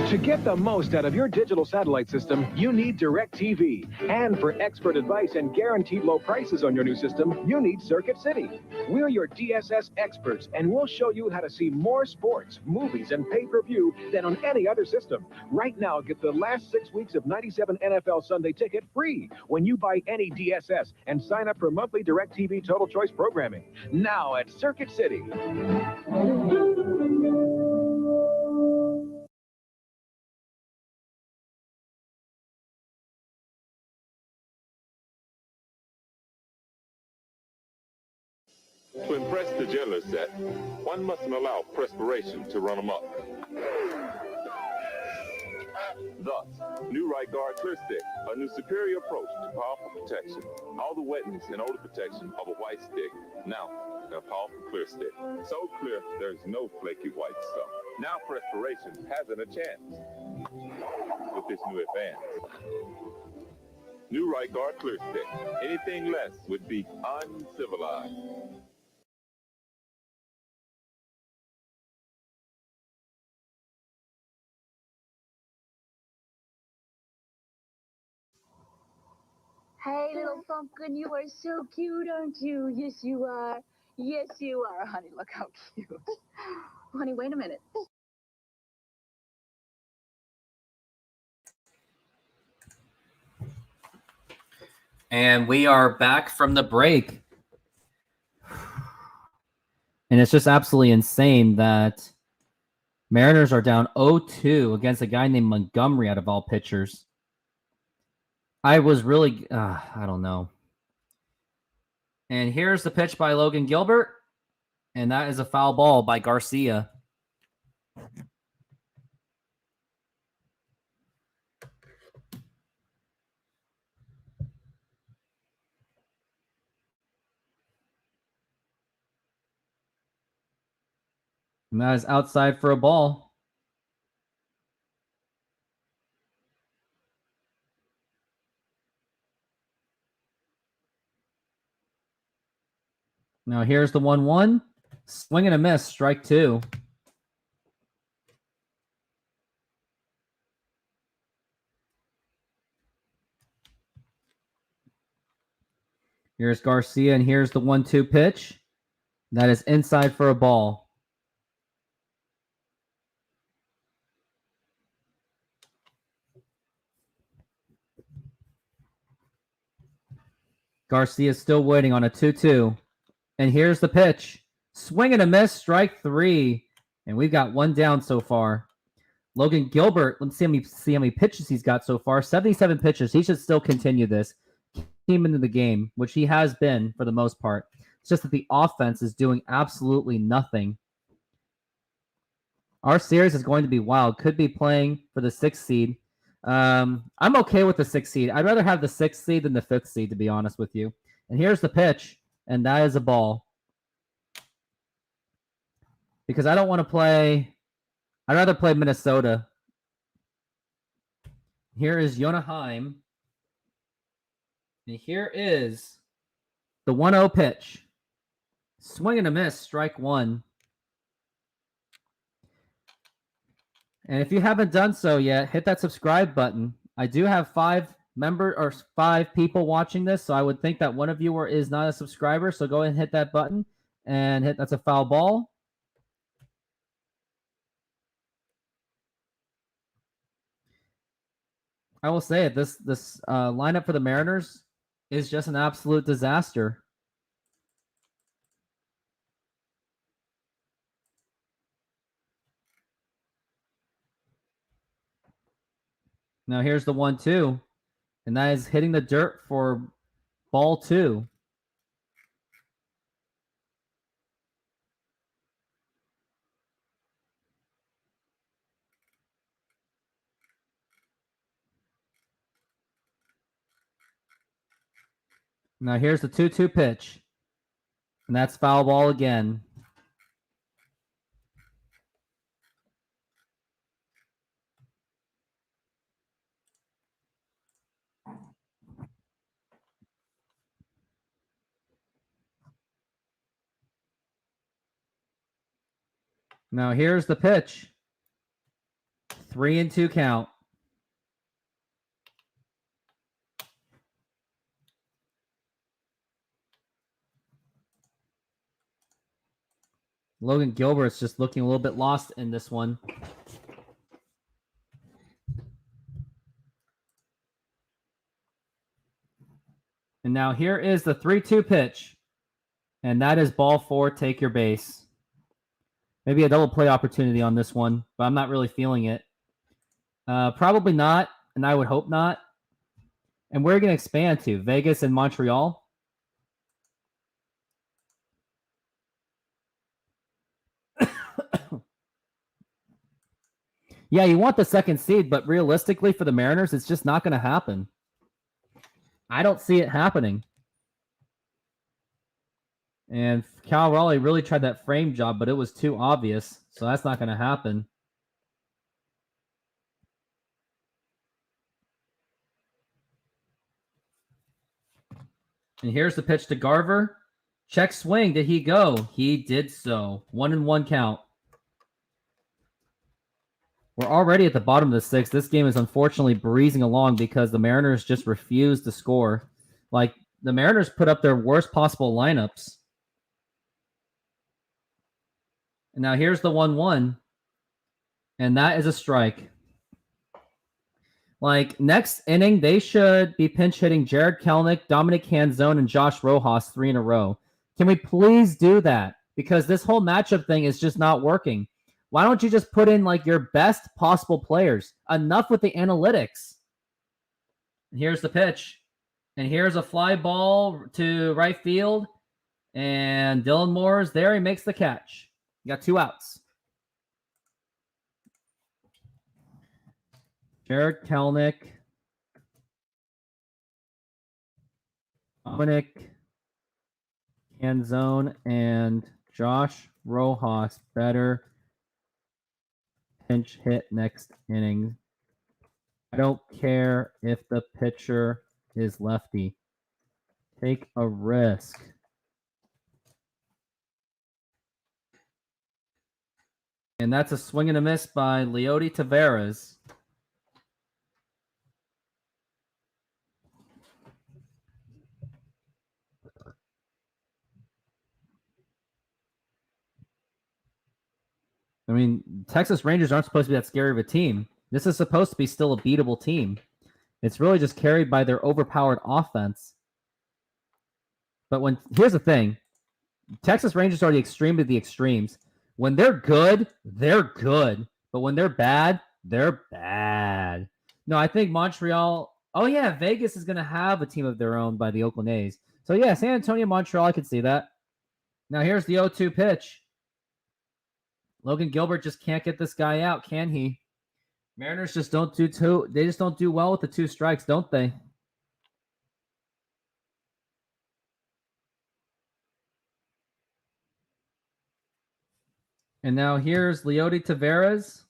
To get the most out of your digital satellite system, you need DirecTV. And for expert advice and guaranteed low prices on your new system, you need Circuit City. We're your DSS experts, and we'll show you how to see more sports, movies, and pay-per-view than on any other system. Right now, get the last 6 weeks of 97 NFL Sunday Ticket free when you buy any DSS and sign up for monthly DirecTV Total Choice programming. Now at Circuit City. To impress the jealous set, one mustn't allow perspiration to run amok. Thus, new Right Guard Clear Stick, a new superior approach to powerful protection. All the wetness and odor protection of a white stick, now in a powerful clear stick. So clear, there's no flaky white stuff. Now perspiration hasn't a chance with this new advance. New Right Guard Clear Stick. Anything less would be uncivilized. Hey, little pumpkin, you are so cute, aren't you? Yes, you are. Yes, you are, honey. Look how cute. Honey, wait a minute. And we are back from the break. And it's just absolutely insane that Mariners are down 0-2 against a guy named Montgomery out of all pitchers. I was really, I don't know. And here's the pitch by Logan Gilbert. And that is a foul ball by Garcia. And that is outside for a ball. Now here's the 1-1. Swing and a miss, strike two. Here's Garcia, and here's the 1-2 pitch. That is inside for a ball. Garcia is still waiting on a 2-2. And here's the pitch. Swing and a miss, strike three. And we've got one down so far. Logan Gilbert, let's see how many pitches he's got so far. 77 pitches. He should still continue this. Keep him into the game, which he has been for the most part. It's just that the offense is doing absolutely nothing. Our series is going to be wild. Could be playing for the 6th seed. I'm okay with the 6th seed. I'd rather have the 6th seed than the 5th seed, to be honest with you. And here's the pitch. And that is a ball. Because I don't want to play... I'd rather play Minnesota. Here is Jonah Heim. And here is the 1-0 pitch. Swing and a miss, strike one. And if you haven't done so yet, hit that subscribe button. I do have 5 people watching this, so I would think that one of you is not a subscriber. So go ahead and hit that button and that's a foul ball. I will say it. This lineup for the Mariners is just an absolute disaster. Now here's the 1-2, and that is hitting the dirt for ball 2. Now here's the 2-2 pitch. And that's foul ball again. Now here's the pitch. 3-2 count. Logan Gilbert's just looking a little bit lost in this one. And now here is the 3-2 pitch. And that is ball 4, take your base. Maybe a double play opportunity on this one, but I'm not really feeling it. Probably not, and I would hope not. And where are you going to expand to? Vegas and Montreal? Yeah, you want the second seed, but realistically for the Mariners, it's just not going to happen. I don't see it happening. And Cal Raleigh really tried that frame job, but it was too obvious, so that's not going to happen. And here's the pitch to Garver. Check swing. Did he go? He did so. 1-1 count. We're already at the bottom of the sixth. This game is unfortunately breezing along because the Mariners just refuse to score. Like, the Mariners put up their worst possible lineups. And now here's the 1-1. And that is a strike. Like, next inning, they should be pinch hitting Jared Kelenic, Dominic Canzone, and Josh Rojas 3 in a row. Can we please do that? Because this whole matchup thing is just not working. Why don't you just put in, like, your best possible players? Enough with the analytics. And here's the pitch. And here's a fly ball to right field. And Dylan Moore's there. He makes the catch. You got 2 outs. Jared Kelenic, Dominic Canzone, and Josh Rojas better pinch hit next inning. I don't care if the pitcher is lefty. Take a risk. And that's a swing and a miss by Leody Taveras. I mean, Texas Rangers aren't supposed to be that scary of a team. This is supposed to be still a beatable team. It's really just carried by their overpowered offense. But here's the thing. Texas Rangers are the extreme of the extremes. When they're good, they're good. But when they're bad, they're bad. No, I think Montreal... Oh, yeah, Vegas is going to have a team of their own by the Oakland A's. So, yeah, San Antonio, Montreal, I could see that. Now, here's the 0-2 pitch. Logan Gilbert just can't get this guy out, can he? Mariners just don't do well with the 2 strikes, don't they? And now here's Leody Taveras.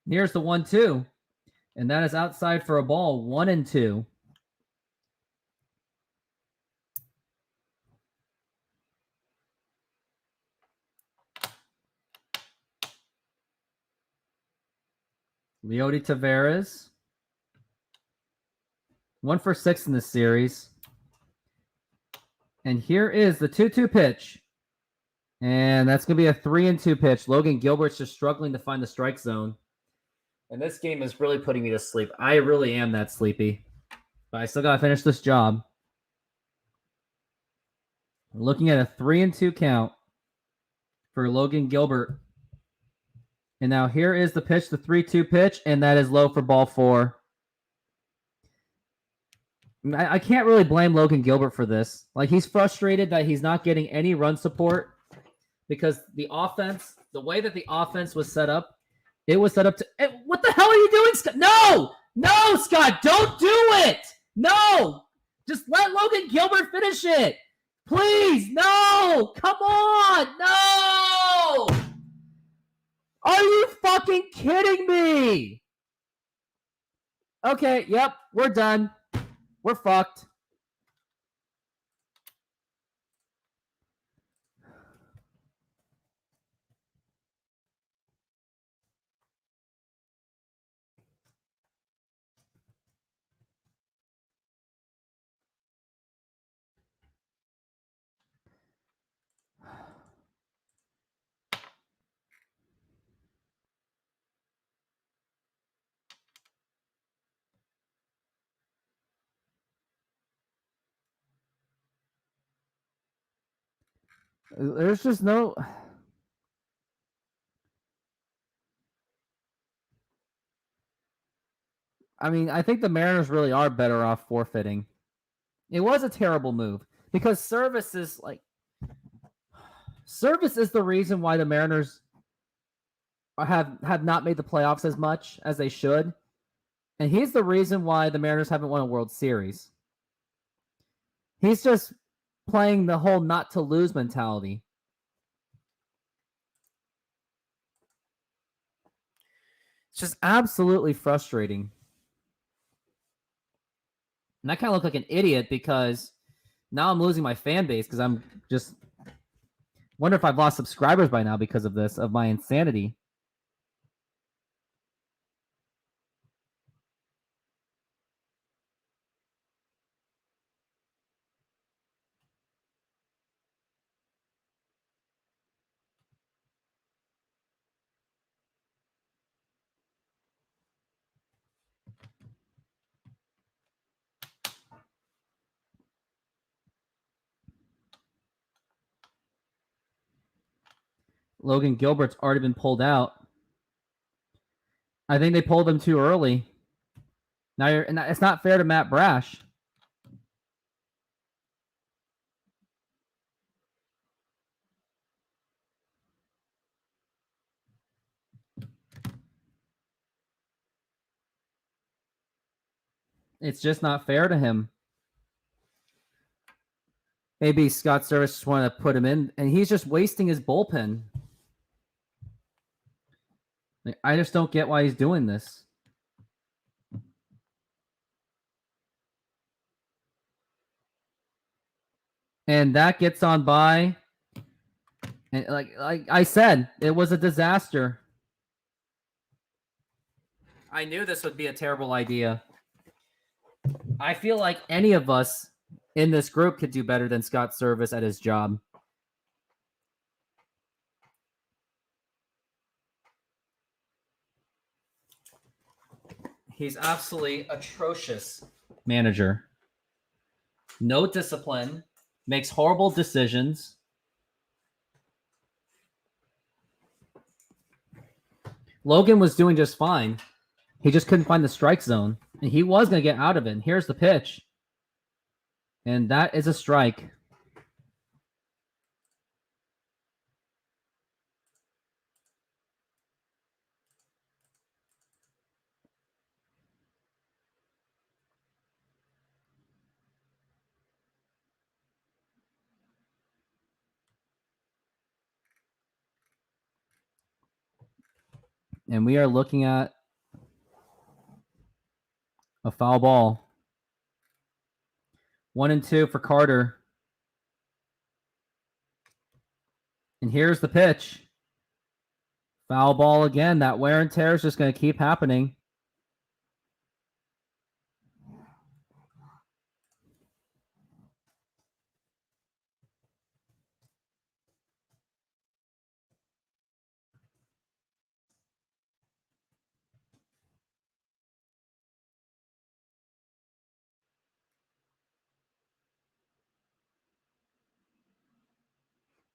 Here's the 1-2. And that is outside for a ball. 1-2. Leody Taveras. 1 for 6 in this series. And here is the 2-2 pitch. And that's going to be a 3-2 pitch. Logan Gilbert's just struggling to find the strike zone. And this game is really putting me to sleep. I really am that sleepy. But I still got to finish this job. We're looking at a 3-2 count for Logan Gilbert. And now here is the pitch, the 3-2 pitch, and that is low for ball 4. I can't really blame Logan Gilbert for this. Like, he's frustrated that he's not getting any run support because the offense, the way that the offense was set up, it was set up to... What the hell are you doing, Scott? No! No, Scott! Don't do it! No! Just let Logan Gilbert finish it. Please, no! Come on, no! Are you fucking kidding me? Okay, yep, we're done. We're fucked. There's just no... I mean, I think the Mariners really are better off forfeiting. It was a terrible move because Service is the reason why the Mariners have not made the playoffs as much as they should. And he's the reason why the Mariners haven't won a World Series. He's just playing the whole not to lose mentality. It's just absolutely frustrating. And I kind of look like an idiot because now I'm losing my fan base because I'm just wonder if I've lost subscribers by now because of this, of my insanity. Logan Gilbert's already been pulled out. I think they pulled him too early. Now and it's not fair to Matt Brash. It's just not fair to him. Maybe Scott Service just wanted to put him in, and he's just wasting his bullpen. I just don't get why he's doing this. And that gets on by. And like I said, it was a disaster. I knew this would be a terrible idea. I feel like any of us in this group could do better than Scott Service at his job. He's absolutely atrocious manager. No discipline, makes horrible decisions. Logan was doing just fine. He just couldn't find the strike zone. And he was going to get out of it. And here's the pitch. And that is a strike. And we are looking at a foul ball. 1-2 for Carter. And here's the pitch. Foul ball again. That wear and tear is just going to keep happening.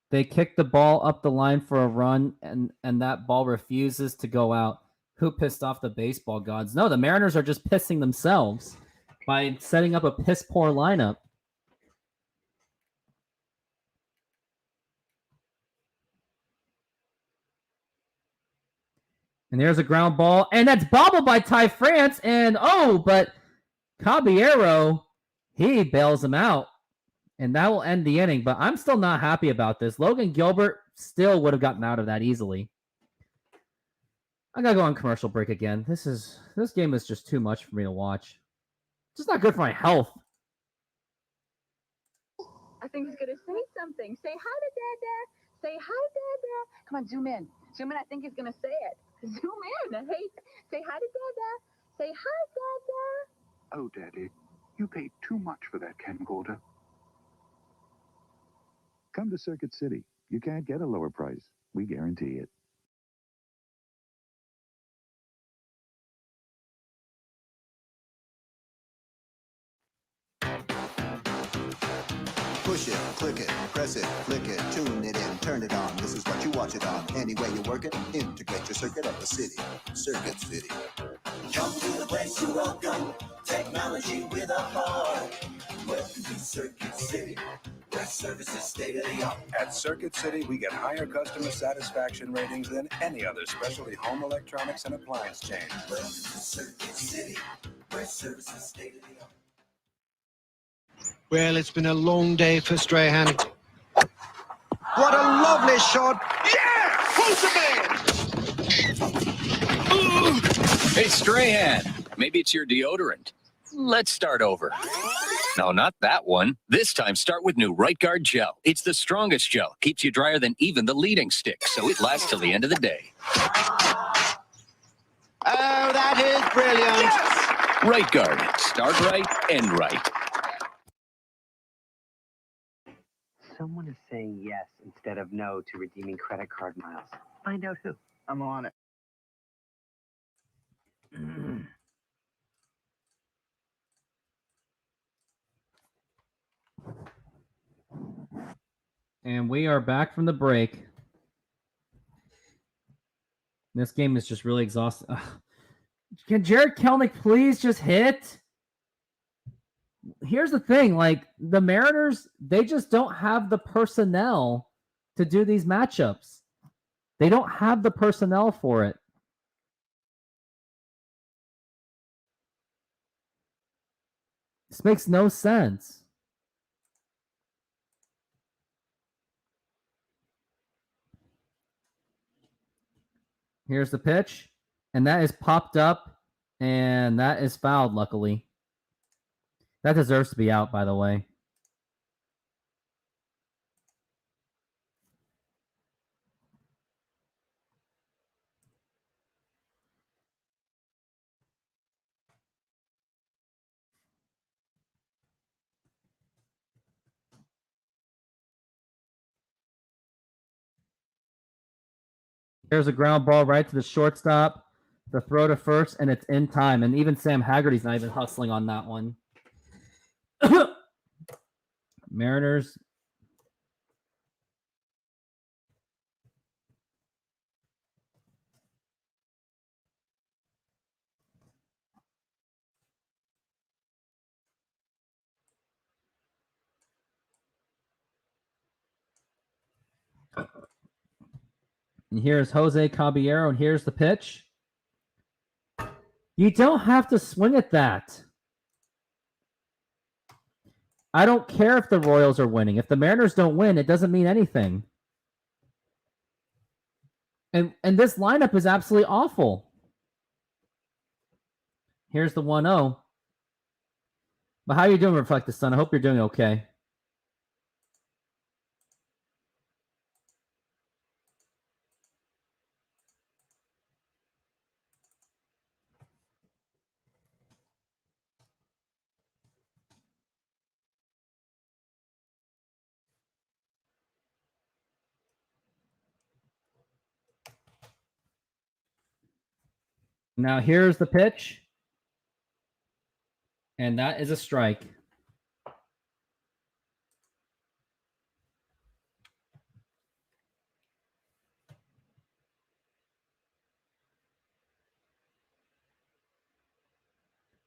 They kick the ball up the line for a run, and that ball refuses to go out. Who pissed off the baseball gods? No, the Mariners are just pissing themselves by setting up a piss-poor lineup. And there's a ground ball, and that's bobbled by Ty France, and but Caballero, He bails him out, and that will end the inning. But I'm still not happy about this. Logan Gilbert still would have gotten out of that easily. I gotta go on commercial break again. This game is just too much for me to watch. It's just not good for my health. I think he's gonna say something. Say hi to Dada. Say hi, Dada. Come on, zoom in. Zoom in. I think he's gonna say it. Zoom in. Hey, say hi to Dada. Say hi, Dada. Oh, Daddy, you paid too much for that camcorder. Come to Circuit City. You can't get a lower price. We guarantee it. Push it, click it, press it, flick it, tune it in, turn it on. This is what you watch it on. Any way you work it, integrate your circuit at the city. Circuit City. Come to the place you welcome. Technology with a heart. Welcome to Circuit City, where service is state of the art. At Circuit City, we get higher customer satisfaction ratings than any other specialty home electronics and appliance chain. Welcome to Circuit City, where service is state of the art. Well, it's been a long day for Strahan. What a lovely shot. Yeah! Who's the man? Hey, Strahan, maybe it's your deodorant. Let's start over. No, not that one. This time, start with new Right Guard Gel. It's the strongest gel. Keeps you drier than even the leading stick, so it lasts till the end of the day. Oh, that is brilliant. Yes! Right Guard. Start right, end right. Someone is saying yes instead of no to redeeming credit card miles. Find out who. I'm on it. And we are back from the break. This game is just really exhausting. Ugh. Can Jared Kelnick please just hit? Here's the thing, like, the Mariners, they just don't have the personnel to do these matchups. They don't have the personnel for it. This makes no sense. Here's the pitch, and that is popped up, and that is fouled, luckily. That deserves to be out, by the way. There's a ground ball right to the shortstop. The throw to first, and it's in time. And even Sam Haggerty's not even hustling on that one. Mariners. And here's Jose Caballero, and here's the pitch. You don't have to swing at that. I don't care if the Royals are winning. If the Mariners don't win, it doesn't mean anything. And this lineup is absolutely awful. Here's the 1-0. But how are you doing, Reflect the Sun? I hope you're doing okay. Now here's the pitch. And that is a strike.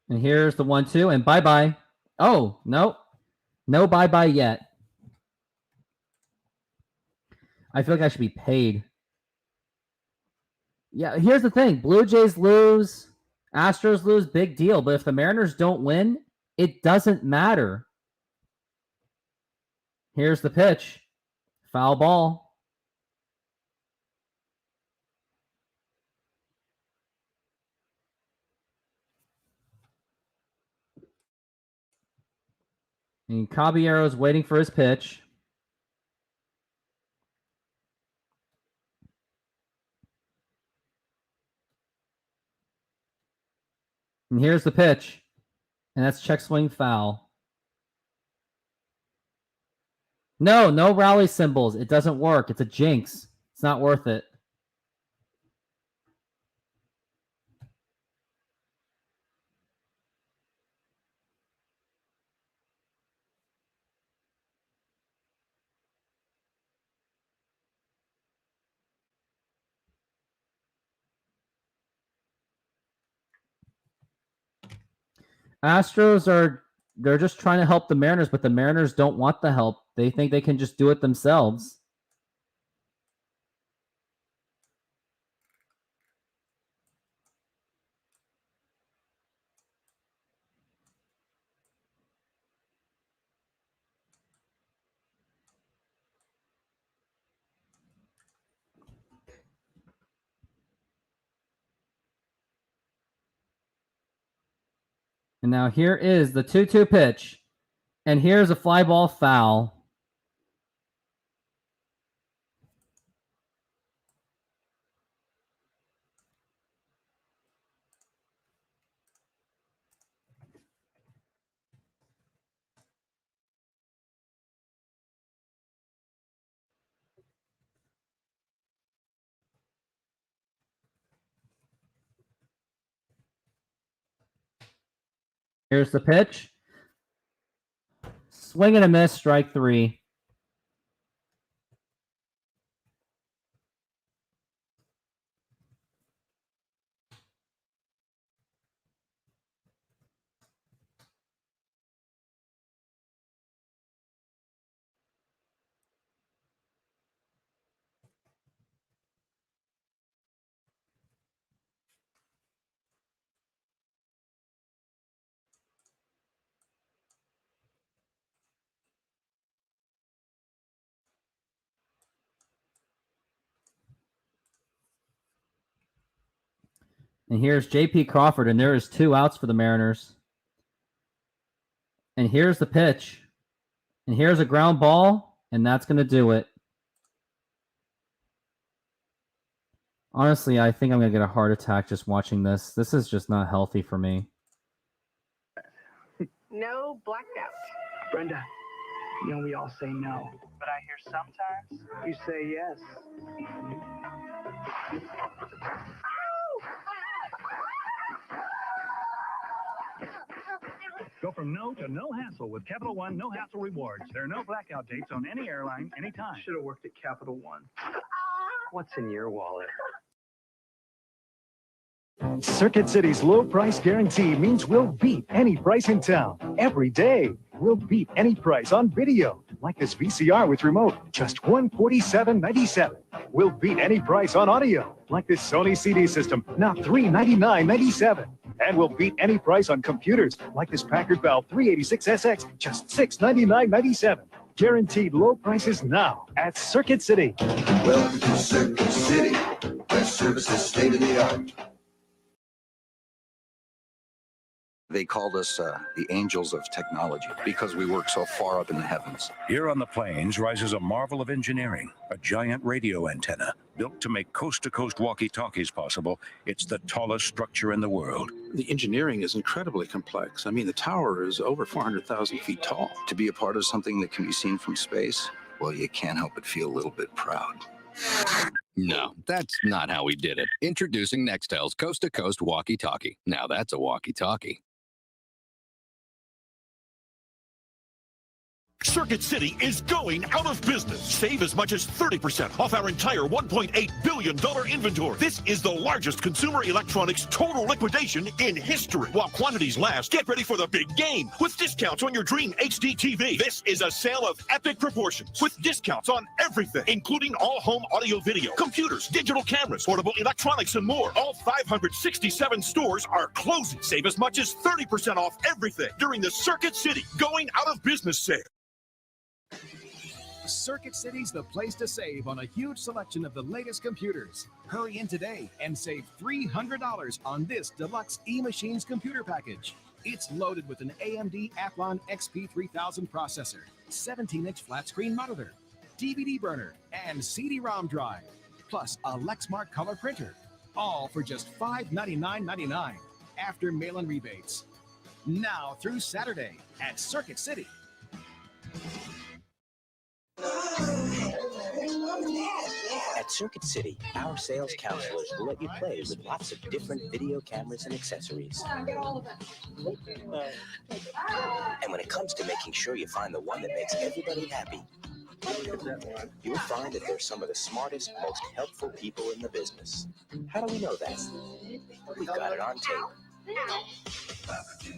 And here's the 1-2, and bye-bye. Oh, no. No bye-bye yet. I feel like I should be paid. Yeah, here's the thing. Blue Jays lose, Astros lose, big deal. But if the Mariners don't win, It doesn't matter. Here's the pitch. Foul ball. And Caballero's waiting for his pitch. And here's the pitch. And that's check swing foul. No, no rally symbols. It doesn't work. It's a jinx. It's not worth it. They're just trying to help the Mariners, but the Mariners don't want the help. They think they can just do it themselves. And now here is the 2-2 pitch. And here's a fly ball foul. Here's the pitch. Swing and a miss, strike 3. And here's J.P. Crawford, and there is 2 outs for the Mariners. And here's the pitch. And here's a ground ball, and that's going to do it. Honestly, I think I'm going to get a heart attack just watching this. This is just not healthy for me. No blacked out. Brenda, you know we all say no, but I hear sometimes you say yes. Go from no to no hassle with Capital One No Hassle Rewards. There are no blackout dates on any airline, anytime. Should have worked at Capital One. What's in your wallet? Circuit City's low price guarantee means we'll beat any price in town every day. We'll beat any price on video, like this VCR with remote, just $147.97. We'll beat any price on audio, like this Sony CD system, now $399.97. And we'll beat any price on computers, like this Packard Bell 386SX, just $699.97. Guaranteed low prices now at Circuit City. Welcome to Circuit City, where service is state of the art. They called us the angels of technology because we work so far up in the heavens. Here on the plains rises a marvel of engineering, a giant radio antenna built to make coast-to-coast walkie-talkies possible. It's the tallest structure in the world. The engineering is incredibly complex. I mean, the tower is over 400,000 feet tall. To be a part of something that can be seen from space, well, you can't help but feel a little bit proud. No, that's not how we did it. Introducing Nextel's coast-to-coast walkie-talkie. Now that's a walkie-talkie. Circuit City is going out of business. Save as much as 30% off our entire $1.8 billion inventory. This is the largest consumer electronics total liquidation in history. While quantities last, get ready for the big game with discounts on your Dream HD TV. This is a sale of epic proportions with discounts on everything, including all home audio video, computers, digital cameras, portable electronics, and more. All 567 stores are closing. Save as much as 30% off everything during the Circuit City going out of business sale. Circuit City's the place to save on a huge selection of the latest computers. Hurry in today and save $300 on this deluxe eMachines computer package. It's loaded with an AMD Athlon XP3000 processor, 17-inch flat screen monitor, DVD burner, and CD-ROM drive, plus a Lexmark color printer, all for just $599.99 after mail-in rebates. Now through Saturday at Circuit City. At Circuit City, our sales counselors will let you play with lots of different video cameras and accessories. And when it comes to making sure you find the one that makes everybody happy, you'll find that they're some of the smartest, most helpful people in the business. How do we know that? We've got it on tape.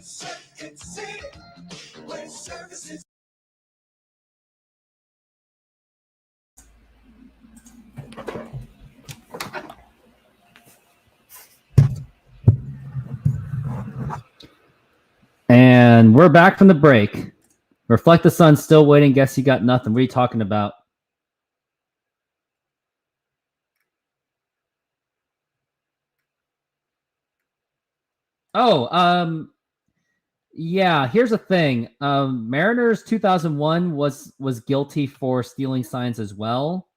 Circuit City, where services. And we're back from the break. Reflect the Sun still waiting. Guess you got nothing. What are you talking about? Oh, yeah, here's the thing. Mariners 2001 was guilty for stealing signs as well.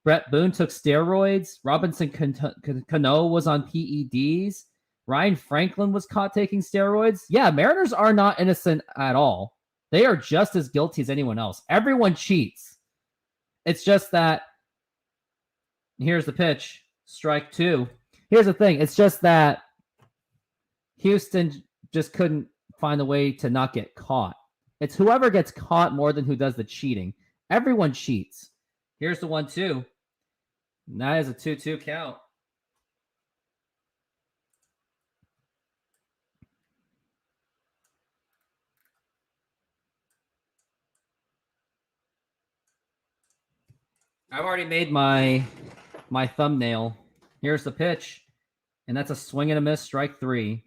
Brett Boone took steroids. Robinson Cano was on PEDs. Ryan Franklin was caught taking steroids. Yeah, Mariners are not innocent at all. They are just as guilty as anyone else. Everyone cheats. It's just that, here's the pitch, strike two. Here's the thing. It's just that Houston just couldn't find a way to not get caught. It's whoever gets caught more than who does the cheating. Everyone cheats. Here's the 1-2. And that is a 2-2 count. I've already made my thumbnail. Here's the pitch. And that's a swing and a miss, strike three.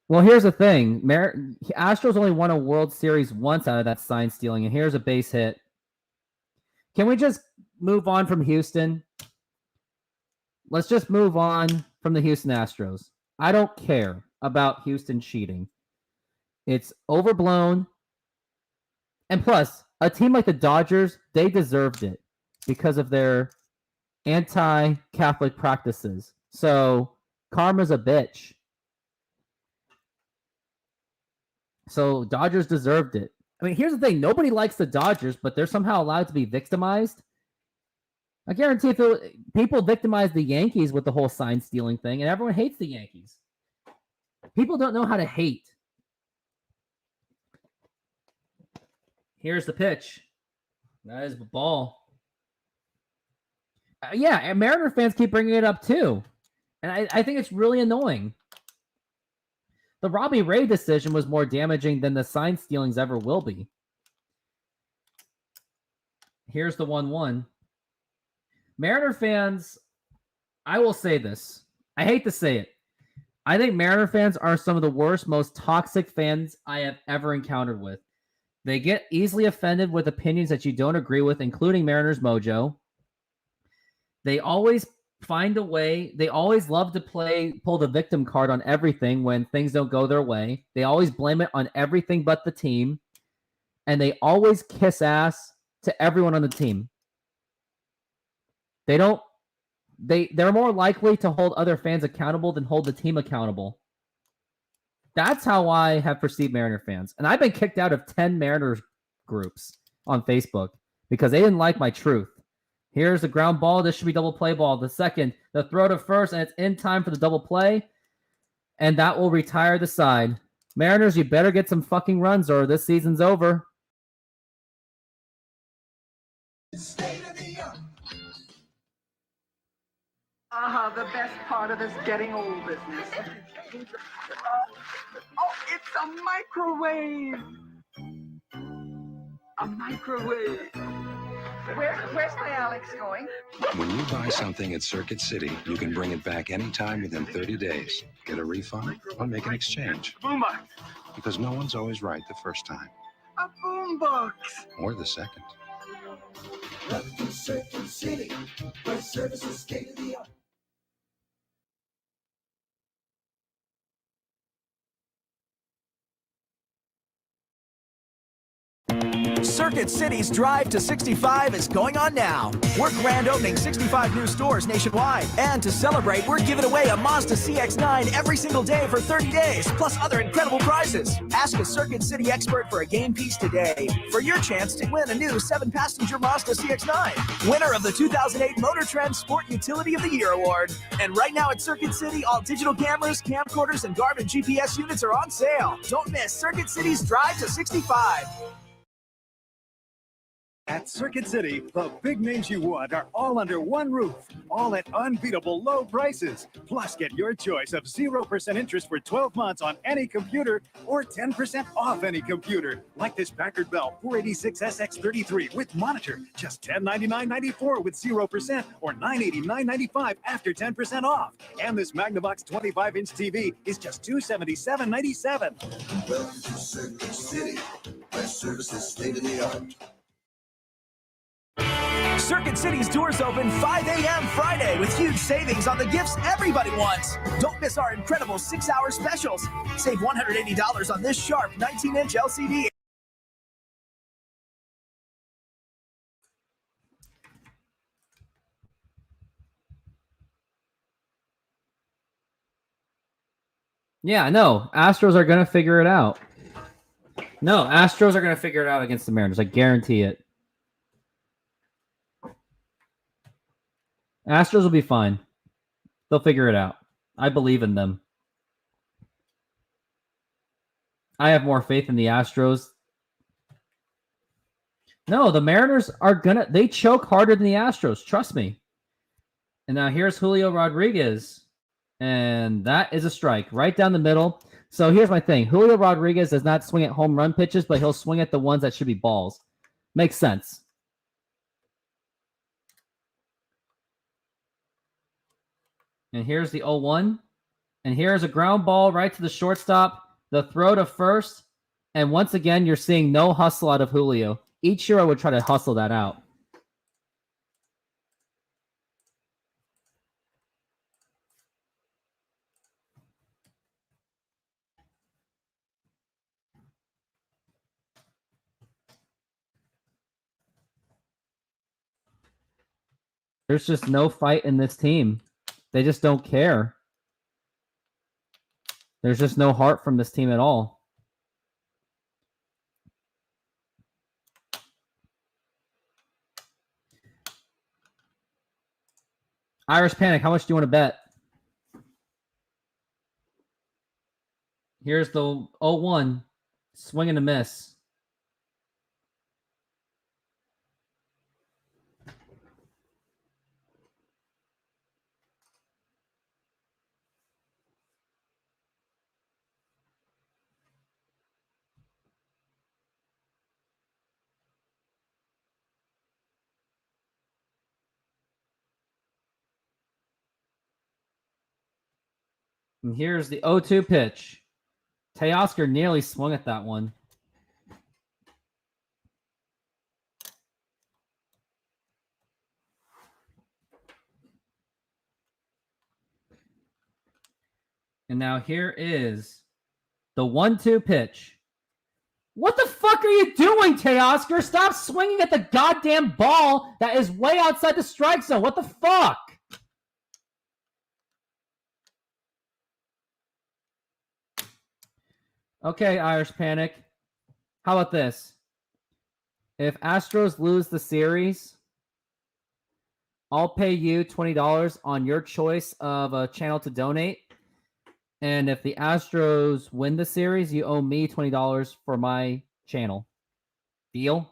Well, here's the thing. Astros only won a World Series once out of that sign stealing, and here's a base hit. Can we just move on from Houston? Let's just move on from the Houston Astros. I don't care about Houston cheating. It's overblown. And plus, a team like the Dodgers, they deserved it because of their anti-Catholic practices. So, karma's a bitch. So Dodgers deserved it. I mean, here's the thing. Nobody likes the Dodgers, but they're somehow allowed to be victimized. I guarantee if people victimize the Yankees with the whole sign stealing thing, and everyone hates the Yankees. People don't know how to hate. Here's the pitch. That is the ball. Yeah, and Mariner fans keep bringing it up too. And I think it's really annoying. The Robbie Ray decision was more damaging than the sign stealings ever will be. Here's the 1-1. Mariner fans, I will say this. I hate to say it. I think Mariner fans are some of the worst, most toxic fans I have ever encountered with. They get easily offended with opinions that you don't agree with, including Mariners Mojo. They always find a way. They always love to pull the victim card on everything when things don't go their way. They always blame it on everything but the team. And they always kiss ass to everyone on the team. They're more likely to hold other fans accountable than hold the team accountable. That's how I have perceived Mariner fans. And I've been kicked out of 10 Mariners groups on Facebook because they didn't like my truth. Here's the ground ball. This should be double play ball. The second, the throw to first, and it's in time for the double play. And that will retire the side. Mariners, you better get some fucking runs or this season's over. The best part of this getting old business. Oh, it's a microwave. A microwave. Where's my Alex going? When you buy something at Circuit City, you can bring it back anytime within 30 days. Get a refund or make an exchange. Boombox. Because no one's always right the first time. A boombox. Or the second. Welcome to Circuit City, where service is state of the art. Circuit City's Drive to 65 is going on now. We're grand opening 65 new stores nationwide. And to celebrate, we're giving away a Mazda CX-9 every single day for 30 days, plus other incredible prizes. Ask a Circuit City expert for a game piece today for your chance to win a new 7-passenger Mazda CX-9. Winner of the 2008 Motor Trend Sport Utility of the Year Award. And right now at Circuit City, all digital cameras, camcorders, and Garmin GPS units are on sale. Don't miss Circuit City's Drive to 65. At Circuit City, the big names you want are all under one roof, all at unbeatable low prices. Plus, get your choice of 0% interest for 12 months on any computer or 10% off any computer. Like this Packard Bell 486SX33 with monitor, just $1099.94 with 0% or $989.95 after 10% off. And this Magnavox 25-inch TV is just $277.97. Welcome to Circuit City, where service is state of the art. Circuit City's doors open 5 a.m. Friday with huge savings on the gifts everybody wants. Don't miss our incredible 6-hour specials. Save $180 on this sharp 19-inch LCD. Yeah, I know. Astros are going to figure it out. No, Astros are going to figure it out against the Mariners. I guarantee it. Astros will be fine. They'll figure it out. I believe in them. I have more faith in the Astros. No, the Mariners are they choke harder than the Astros. Trust me. And now here's Julio Rodriguez. And that is a strike right down the middle. So here's my thing. Julio Rodriguez does not swing at home run pitches, but he'll swing at the ones that should be balls. Makes sense. And here's the 0-1. And here's a ground ball right to the shortstop. The throw to first. And once again, you're seeing no hustle out of Julio. Ichiro would try to hustle that out. There's just no fight in this team. They just don't care. There's just no heart from this team at all. Irish Panic, how much do you want to bet? Here's the 0-1. Swing and a miss. And here's the 0-2 pitch. Teoscar nearly swung at that one. And now here is the 1-2 pitch. What the fuck are you doing, Teoscar? Stop swinging at the goddamn ball that is way outside the strike zone. What the fuck? Okay, Irish Panic. How about this? If Astros lose the series, I'll pay you $20 on your choice of a channel to donate. And if the Astros win the series, you owe me $20 for my channel. Deal?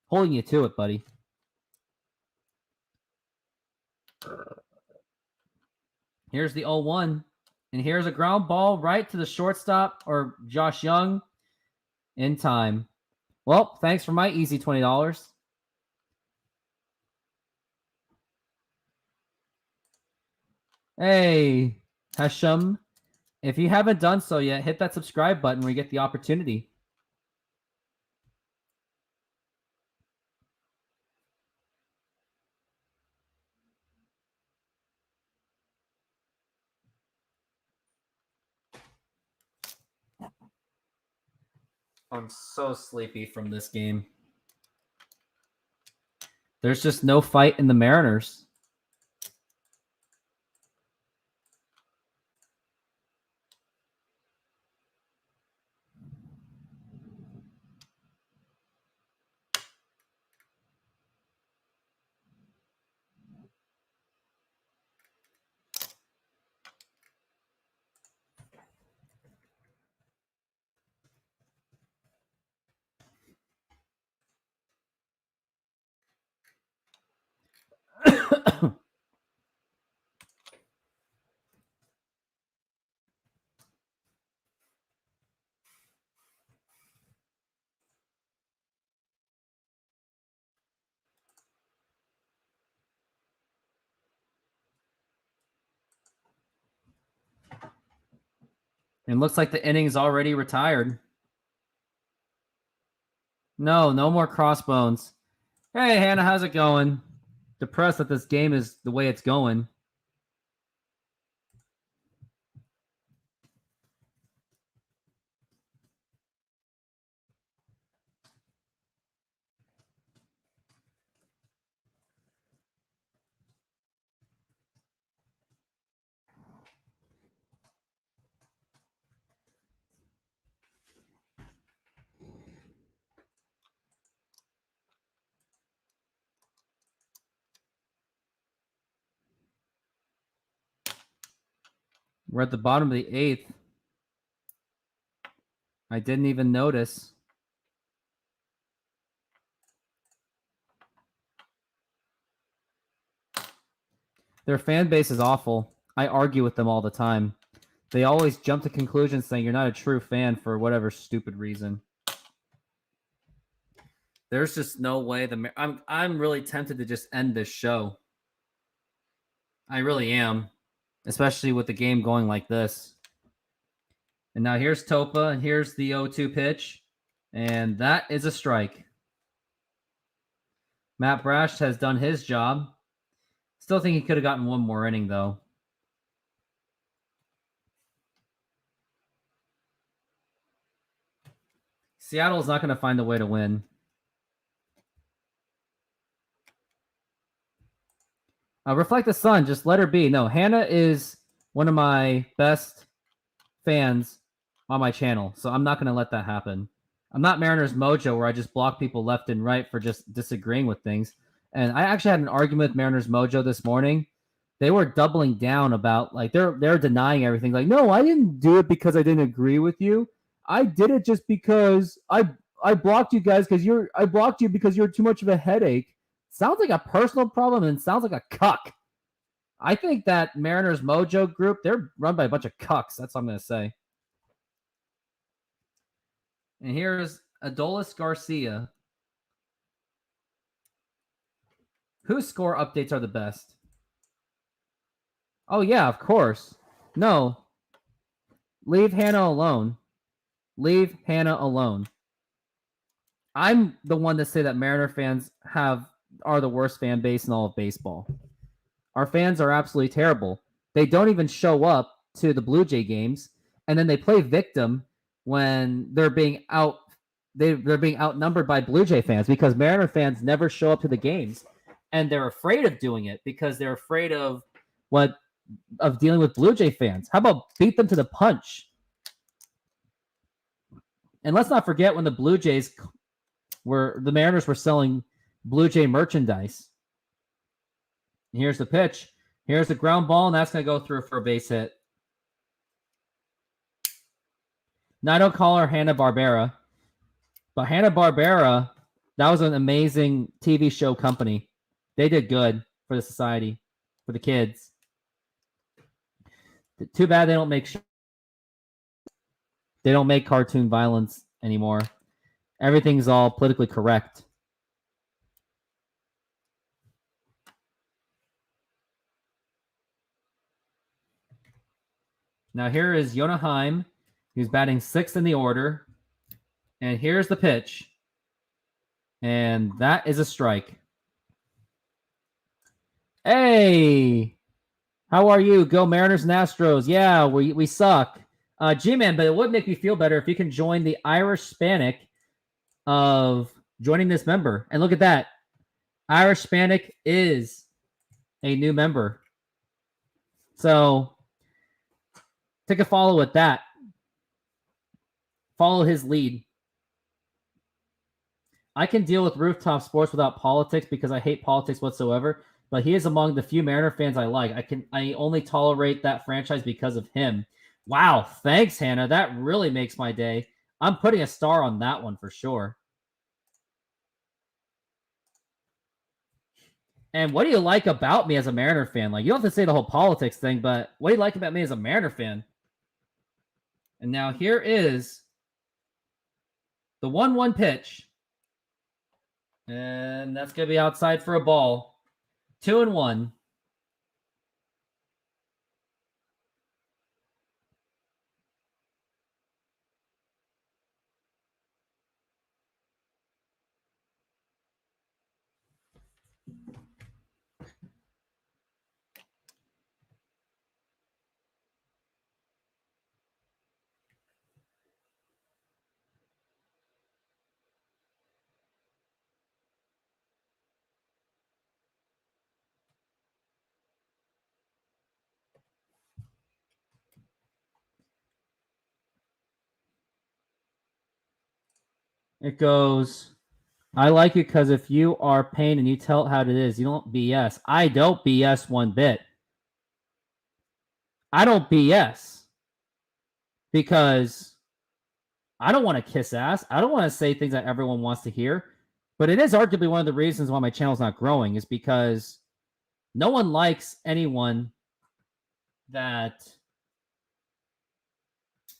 Holding you to it, buddy. Here's the 0-1. And here's a ground ball right to the shortstop, or Josh Young, in time. Well, thanks for my easy $20. Hey, Hashem. If you haven't done so yet, hit that subscribe button when you get the opportunity. I'm so sleepy from this game. There's just no fight in the Mariners. And looks like the inning's already retired. No more crossbones. Hey, Hannah, how's it going? Depressed that this game is the way it's going. We're at the bottom of the 8th. I didn't even notice. Their fan base is awful. I argue with them all the time. They always jump to conclusions saying you're not a true fan for whatever stupid reason. There's just no way. I'm really tempted to just end this show. I really am. Especially with the game going like this. And now here's Topa, and here's the 0-2 pitch. And that is a strike. Matt Brash has done his job. Still think he could have gotten one more inning, though. Seattle's not going to find a way to win. Reflect the Sun, just let her be. No, Hannah is one of my best fans on my channel, so I'm not going to let that happen. I'm not Mariners Mojo, where I just block people left and right for just disagreeing with things. And I actually had an argument with Mariners Mojo this morning. They were doubling down about, like, they're denying everything. Like, no, I didn't do it because I didn't agree with you. I did it just because I blocked you guys because I blocked you because you're too much of a headache. Sounds like a personal problem and sounds like a cuck. I think that Mariners Mojo group, they're run by a bunch of cucks. That's what I'm going to say. And here's Adolis Garcia. Whose score updates are the best? Oh, yeah, of course. No. Leave Hannah alone. Leave Hannah alone. I'm the one to say that Mariner fans are the worst fan base in all of baseball. Our fans are absolutely terrible. They don't even show up to the Blue Jay games, and then they play victim when they're being outnumbered by Blue Jay fans because Mariner fans never show up to the games, and they're afraid of doing it because they're afraid of dealing with Blue Jay fans. How about beat them to the punch? And let's not forget when the Mariners were selling Blue Jay merchandise. Here's the pitch. Here's the ground ball, and that's going to go through for a base hit. Now, I don't call her Hanna-Barbera, but Hanna-Barbera, that was an amazing TV show company. They did good for the society, for the kids. Too bad they don't make cartoon violence anymore. Everything's all politically correct. Now here is Yona Heim, who's batting 6th in the order. And here's the pitch. And that is a strike. Hey! How are you? Go Mariners and Astros. Yeah, we suck. G-Man, but it would make me feel better if you can join the Irish Hispanic of joining this member. And look at that. Irish Hispanic is a new member. So take a follow with that. Follow his lead. I can deal with rooftop sports without politics because I hate politics whatsoever. But he is among the few Mariner fans I like. I only tolerate that franchise because of him. Wow, thanks, Hannah. That really makes my day. I'm putting a star on that one for sure. And what do you like about me as a Mariner fan? Like, you don't have to say the whole politics thing, but what do you like about me as a Mariner fan? And now here is the 1-1 pitch. And that's going to be outside for a ball. 2-1. It goes, I like you because if you are pain and you tell it how it is, you don't BS. I don't BS one bit. I don't BS because I don't want to kiss ass. I don't want to say things that everyone wants to hear. But it is arguably one of the reasons why my channel's not growing is because no one likes anyone that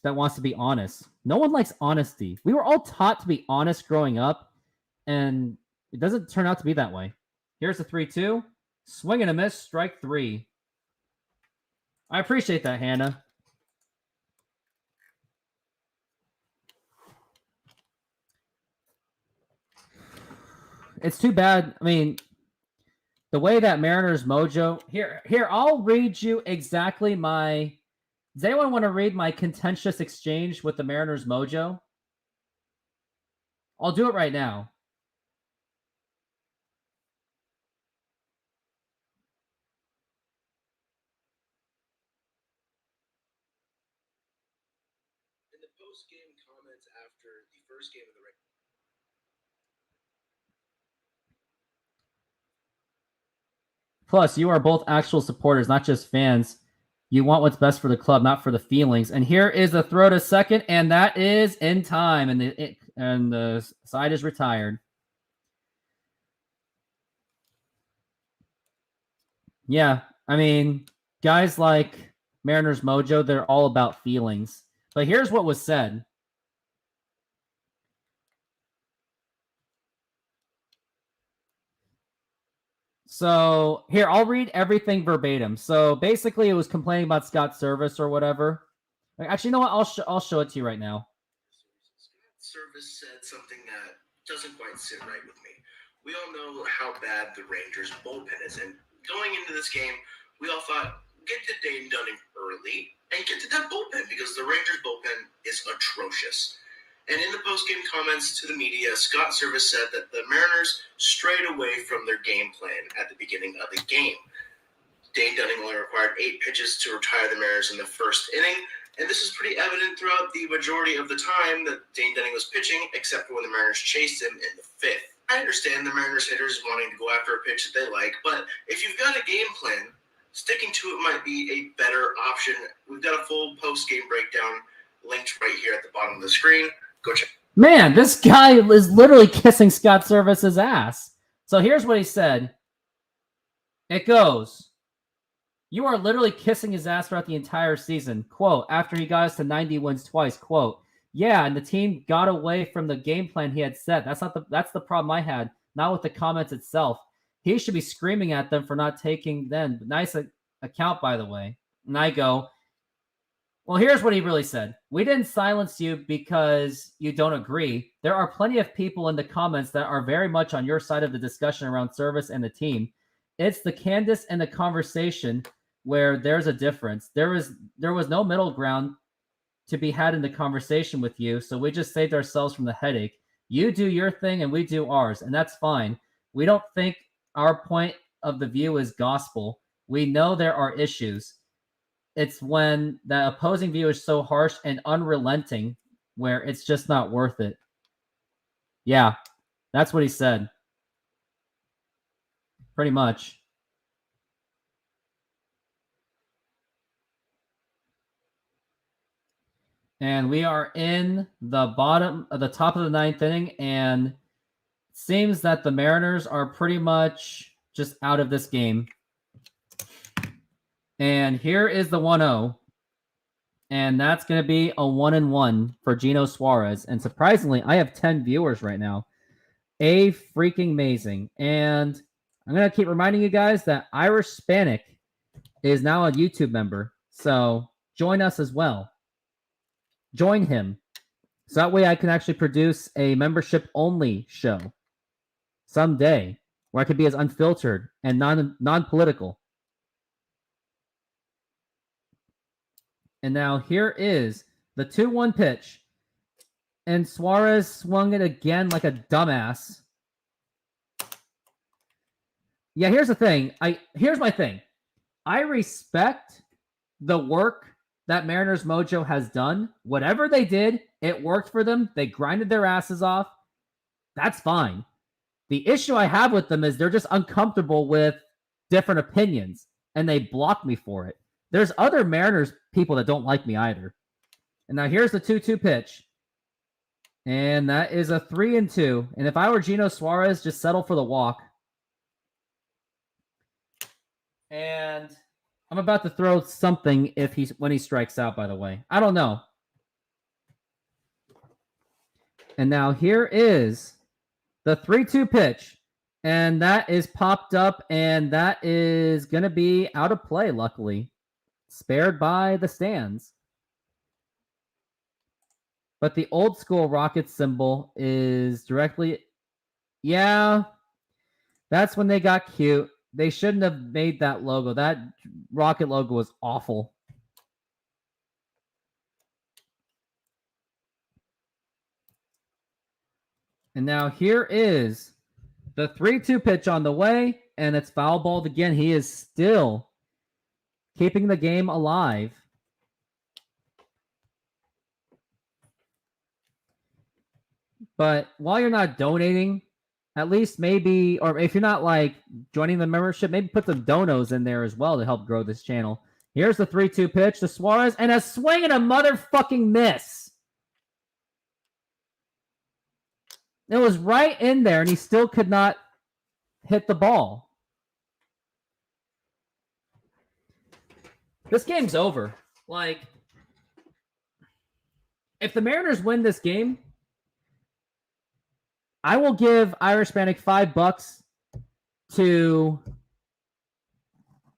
wants to be honest. No one likes honesty. We were all taught to be honest growing up, and it doesn't turn out to be that way. Here's the 3-2. Swing and a miss, strike 3. I appreciate that, Hannah. It's too bad. I mean, the way that Mariners Mojo... Here, I'll read you exactly my... Does anyone want to read my contentious exchange with the Mariners Mojo? I'll do it right now. In the post-game comments after the first game of the regular Plus, you are both actual supporters, not just fans. You want what's best for the club, not for the feelings. And here is the throw to second, and that is in time, and the side is retired. Yeah, I mean, guys like Mariners Mojo, they're all about feelings. But here's what was said. So here, I'll read everything verbatim. So basically, it was complaining about Scott Service or whatever. Actually, you know what? I'll show it to you right now. Service said something that doesn't quite sit right with me. We all know how bad the Rangers bullpen is, and going into this game, we all thought, get to Dane Dunning early and get to that bullpen because the Rangers bullpen is atrocious. And in the post-game comments to the media, Scott Service said that the Mariners strayed away from their game plan at the beginning of the game. Dane Dunning only required 8 pitches to retire the Mariners in the first inning, And this was pretty evident throughout the majority of the time that Dane Dunning was pitching, except for when the Mariners chased him in the 5th. I understand the Mariners hitters wanting to go after a pitch that they like, but if you've got a game plan, sticking to it might be a better option. We've got a full post-game breakdown linked right here at the bottom of the screen. Go check. Man, this guy is literally kissing Scott Service's ass. So here's what he said. It goes, "You are literally kissing his ass throughout the entire season." Quote, after he got us to 90 wins twice. Quote, "Yeah, and the team got away from the game plan he had set. That's the problem I had, not with the comments itself. He should be screaming at them for not taking them. Nice account, by the way." And I go, well, here's what he really said. "We didn't silence you because you don't agree. There are plenty of people in the comments that are very much on your side of the discussion around Service and the team. It's the Candace and the conversation where there's a difference. There was no middle ground to be had in the conversation with you, so we just saved ourselves from the headache. You do your thing and we do ours, and that's fine. We don't think our point of the view is gospel. We know there are issues. It's when the opposing view is so harsh and unrelenting where it's just not worth it." Yeah, that's what he said. Pretty much. And we are in the top of the 9th inning, and it seems that the Mariners are pretty much just out of this game. And here is the 1-0. And that's going to be a 1-1 for Gino Suarez. And surprisingly, I have 10 viewers right now. Freaking amazing. And I'm going to keep reminding you guys that Irish Spanic is now a YouTube member. So join us as well. Join him. So that way I can actually produce a membership-only show someday where I could be as unfiltered and non-political. And now here is the 2-1 pitch. And Suarez swung it again like a dumbass. Yeah, here's the thing. Here's my thing. I respect the work that Mariners Mojo has done. Whatever they did, it worked for them. They grinded their asses off. That's fine. The issue I have with them is they're just uncomfortable with different opinions, and they block me for it. There's other Mariners people that don't like me either. And now here's the 2-2 pitch. And that is a 3-2. And if I were Gino Suarez, just settle for the walk. And I'm about to throw something when he strikes out, by the way. I don't know. And now here is the 3-2 pitch. And that is popped up, and that is going to be out of play, luckily. Spared by the stands. But the old school rocket symbol is directly... Yeah, that's when they got cute. They shouldn't have made that logo. That rocket logo was awful. And now here is the 3-2 pitch on the way, and it's foul balled again. He is still keeping the game alive. But while you're not donating, at least maybe, or if you're not like joining the membership, maybe put some donos in there as well to help grow this channel. Here's the 3-2 pitch to Suarez, and a swing and a motherfucking miss. It was right in there, and he still could not hit the ball. This game's over. Like, if the Mariners win this game, I will give Irish Spanic $5 to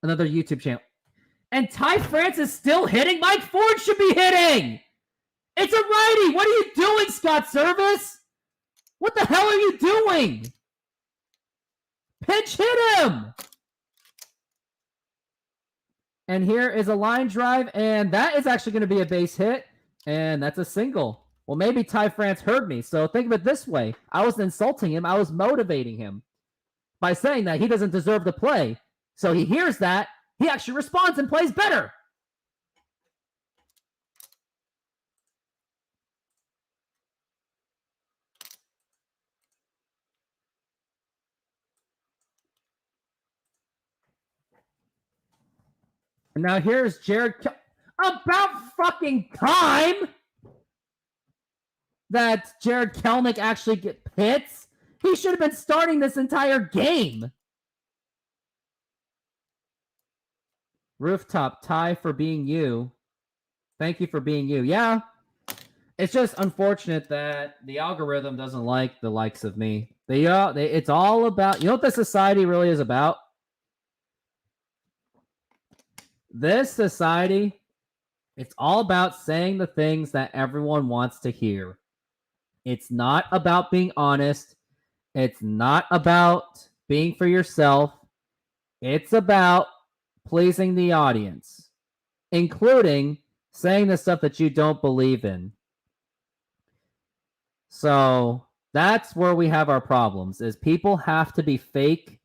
another YouTube channel. And Ty France is still hitting? Mike Ford should be hitting! It's a righty! What are you doing, Scott Service? What the hell are you doing? Pitch hit him! And here is a line drive, and that is actually going to be a base hit, and that's a single. Well, maybe Ty France heard me, so think of it this way. I wasn't insulting him. I was motivating him by saying that he doesn't deserve to play. So he hears that. He actually responds and plays better. And now here's Jared. About fucking time that Jared Kelnick actually hits. He should have been starting this entire game. Rooftop, tie for being you. Thank you for being you. Yeah. It's just unfortunate that the algorithm doesn't like the likes of me. It's all about, you know what this society really is about? This society, it's all about saying the things that everyone wants to hear. It's not about being honest. It's not about being for yourself. It's about pleasing the audience, including saying the stuff that you don't believe in. So that's where we have our problems, is people have to be fake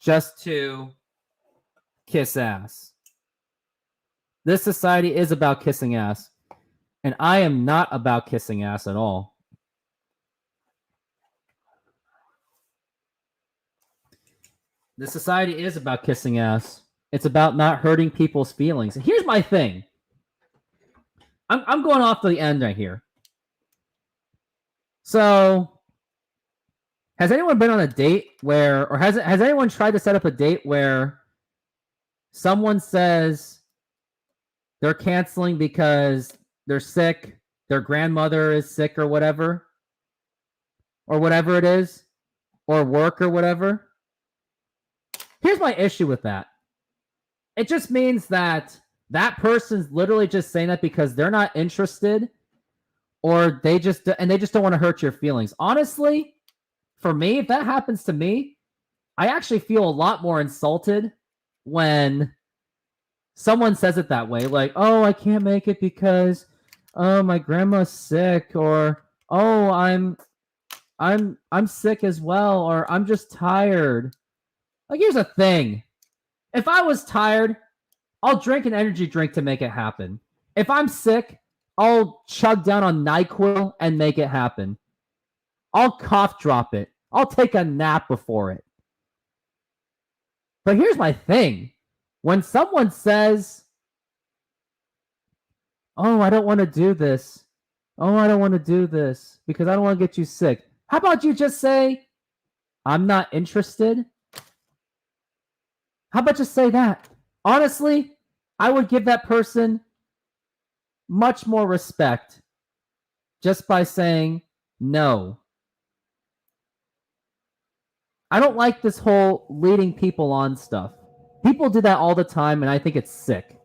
just to kiss ass. This society is about kissing ass, and I am not about kissing ass at all. This society is about kissing ass. It's about not hurting people's feelings. Here's my thing. I'm going off to the end right here. So, has anyone been on a date where, or has anyone tried to set up a date where someone says they're canceling because they're sick, their grandmother is sick or whatever it is, or work or whatever? Here's my issue with that. It just means that that person's literally just saying that because they're not interested, or they just don't want to hurt your feelings. Honestly, for me, if that happens to me, I actually feel a lot more insulted when someone says it that way. Like, oh, I can't make it because my grandma's sick, or oh, I'm sick as well, or I'm just tired. Like, here's the thing. If I was tired, I'll drink an energy drink to make it happen. If I'm sick, I'll chug down on NyQuil and make it happen. I'll cough drop it. I'll take a nap before it. But here's my thing. When someone says, oh, I don't want to do this. Oh, I don't want to do this because I don't want to get you sick. How about you just say, I'm not interested? How about just say that? Honestly, I would give that person much more respect just by saying no. I don't like this whole leading people on stuff. People do that all the time, and I think it's sick.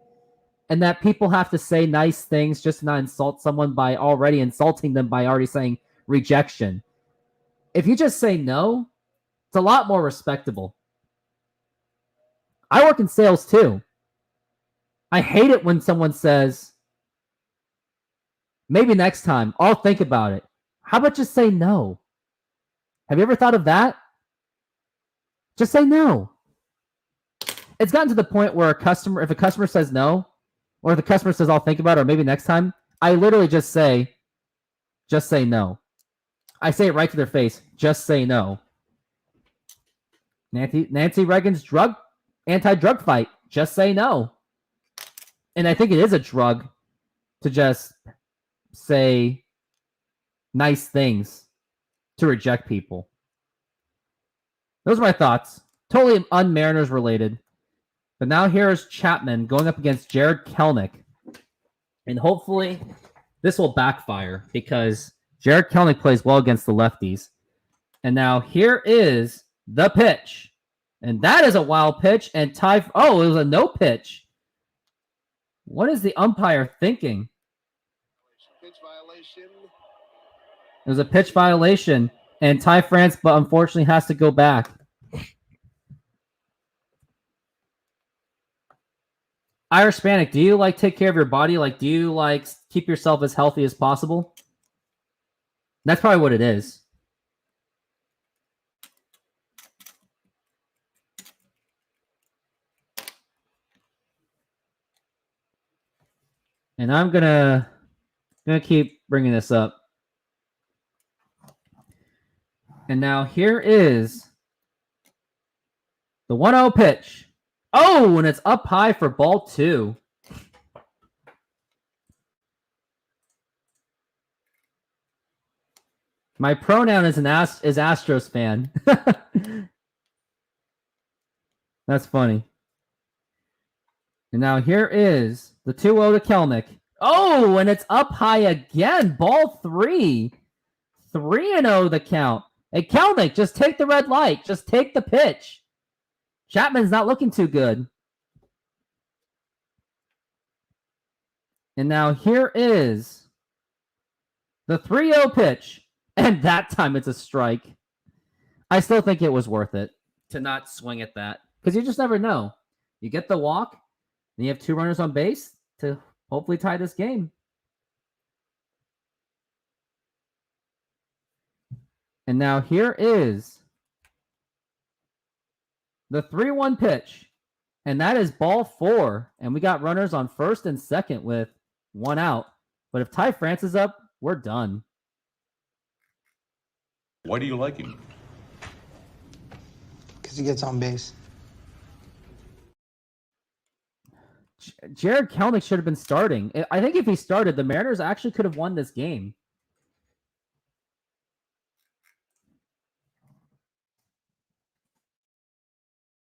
And that people have to say nice things just to not insult someone by already insulting them by already saying rejection. If you just say no, it's a lot more respectable. I work in sales too. I hate it when someone says, maybe next time, I'll think about it. How about just say no? Have you ever thought of that? Just say no. It's gotten to the point where if a customer says no, or if the customer says, I'll think about it, or maybe next time, I literally just say no. I say it right to their face. Just say no. Nancy Reagan's anti-drug fight. Just say no. And I think it is a drug to just say nice things to reject people. Those are my thoughts. Totally un-Mariners related. But now here's Chapman going up against Jared Kelnick. And hopefully this will backfire because Jared Kelnick plays well against the lefties. And now here is the pitch. And that is a wild pitch. And it was a no pitch. What is the umpire thinking? Pitch violation. It was a pitch violation. And Ty France, but unfortunately has to go back. Irish Hispanic, do you take care of your body? Do you keep yourself as healthy as possible? That's probably what it is. And I'm gonna keep bringing this up. And now here is the 1-0 pitch. Oh, and it's up high for ball 2. My pronoun is is Astros fan. That's funny. And now here is the 2-0 to Kelnick. Oh, and it's up high again. Ball 3. 3-0 the count. Hey, Kelnick, just take the red light. Just take the pitch. Chapman's not looking too good. And now here is the 3-0 pitch. And that time it's a strike. I still think it was worth it to not swing at that. Because you just never know. You get the walk, and you have 2 runners on base to hopefully tie this game. And now here is the 3-1 pitch. And that is ball 4. And we got runners on first and second with 1 out. But if Ty France is up, we're done. Why do you like him? Because he gets on base. Jared Kelnick should have been starting. I think if he started, the Mariners actually could have won this game.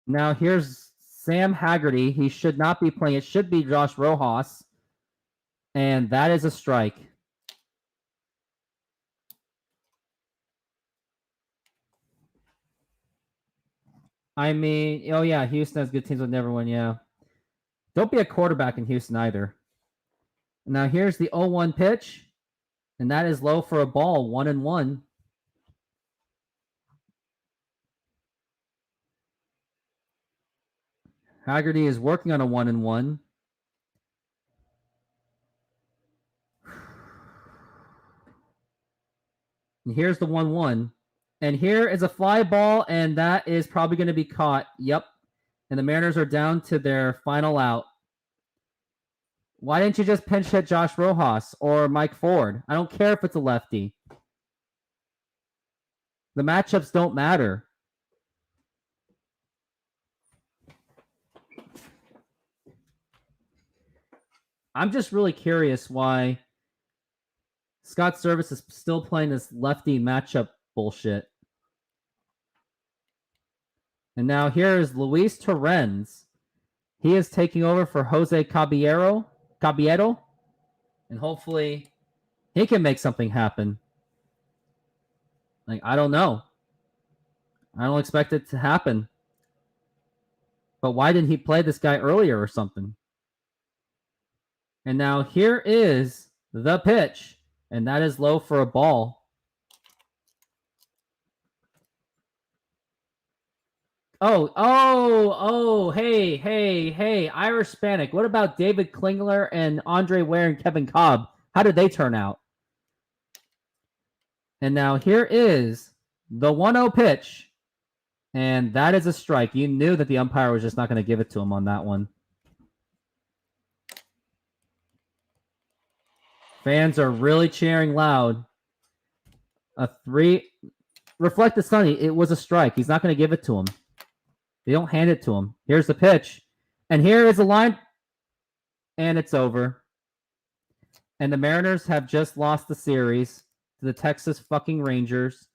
Now here's Sam Haggerty. He should not be playing. It should be Josh Rojas. And that is a strike. I mean, oh yeah, Houston has good teams would never win, yeah. Don't be a quarterback in Houston either. Now here's the 0-1 pitch. And that is low for a ball, 1-1. Haggerty is working on a 1-1. And here's the 1-1. And here is a fly ball, and that is probably going to be caught. Yep. And the Mariners are down to their final out. Why didn't you just pinch hit Josh Rojas or Mike Ford? I don't care if it's a lefty. The matchups don't matter. I'm just really curious why Scott Service is still playing this lefty matchup bullshit. And now here is Luis Torrens. He is taking over for Jose Caballero. And hopefully he can make something happen. Like, I don't know. I don't expect it to happen. But why didn't he play this guy earlier or something? And now here is the pitch. And that is low for a ball. Hey, Irish Hispanic. What about David Klingler and Andre Ware and Kevin Cobb? How did they turn out? And now here is the 1-0 pitch. And that is a strike. You knew that the umpire was just not going to give it to him on that one. Fans are really cheering loud. Reflect the Sunny. It was a strike. He's not going to give it to him. They don't hand it to him. Here's the pitch. And here is the line. And it's over. And the Mariners have just lost the series to the Texas fucking Rangers.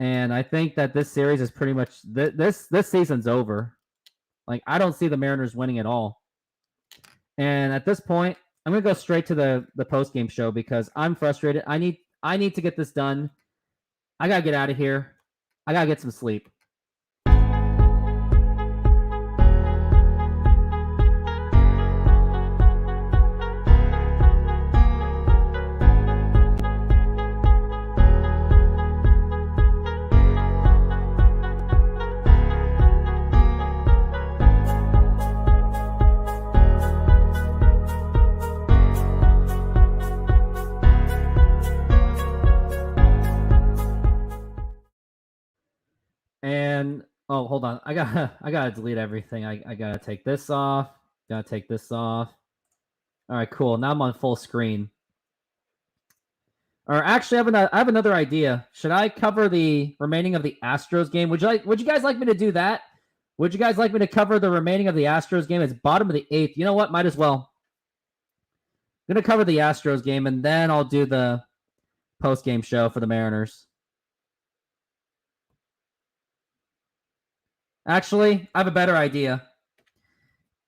And I think that this series is pretty much... This season's over. Like, I don't see the Mariners winning at all. And at this point, I'm going to go straight to the post-game show because I'm frustrated. I need to get this done. I got to get out of here. I got to get some sleep. And oh, hold on. I gotta delete everything. I gotta take this off. Gotta take this off. All right, cool. Now I'm on full screen. Or actually, I have another idea. Should I cover the remaining of the Astros game? Would you guys like me to do that? Would you guys like me to cover the remaining of the Astros game? It's bottom of the 8th. You know what? Might as well. I'm going to cover the Astros game, and then I'll do the post-game show for the Mariners. Actually, I have a better idea.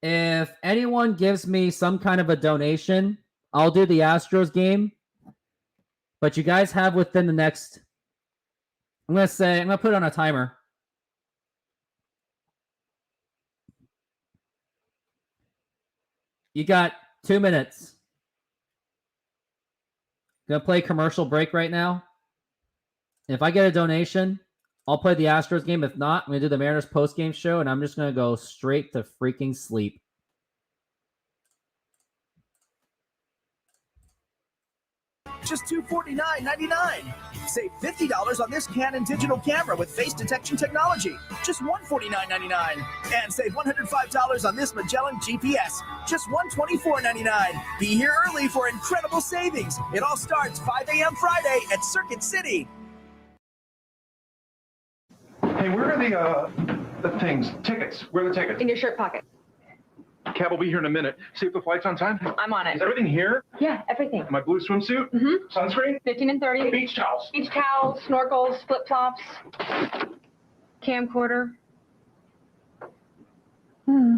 If anyone gives me some kind of a donation, I'll do the Astros game. But you guys have within the next... I'm going to put it on a timer. You got 2 minutes. Gonna play commercial break right now. If I get a donation, I'll play the Astros game. If not, I'm gonna do the Mariners post-game show, and I'm just gonna go straight to freaking sleep. Just $249.99. Save $50 on this Canon digital camera with face detection technology. Just $149.99. And save $105 on this Magellan GPS. Just $124.99. Be here early for incredible savings. It all starts 5 a.m. Friday at Circuit City. Hey, where are the things? Tickets. Where are the tickets? In your shirt pocket. Cab will be here in a minute. See if the flight's on time. I'm on it. Is everything here? Yeah, everything. My blue swimsuit? Mm-hmm. Sunscreen? 15 and 30. Beach towels. Beach towels, snorkels, flip-flops, camcorder.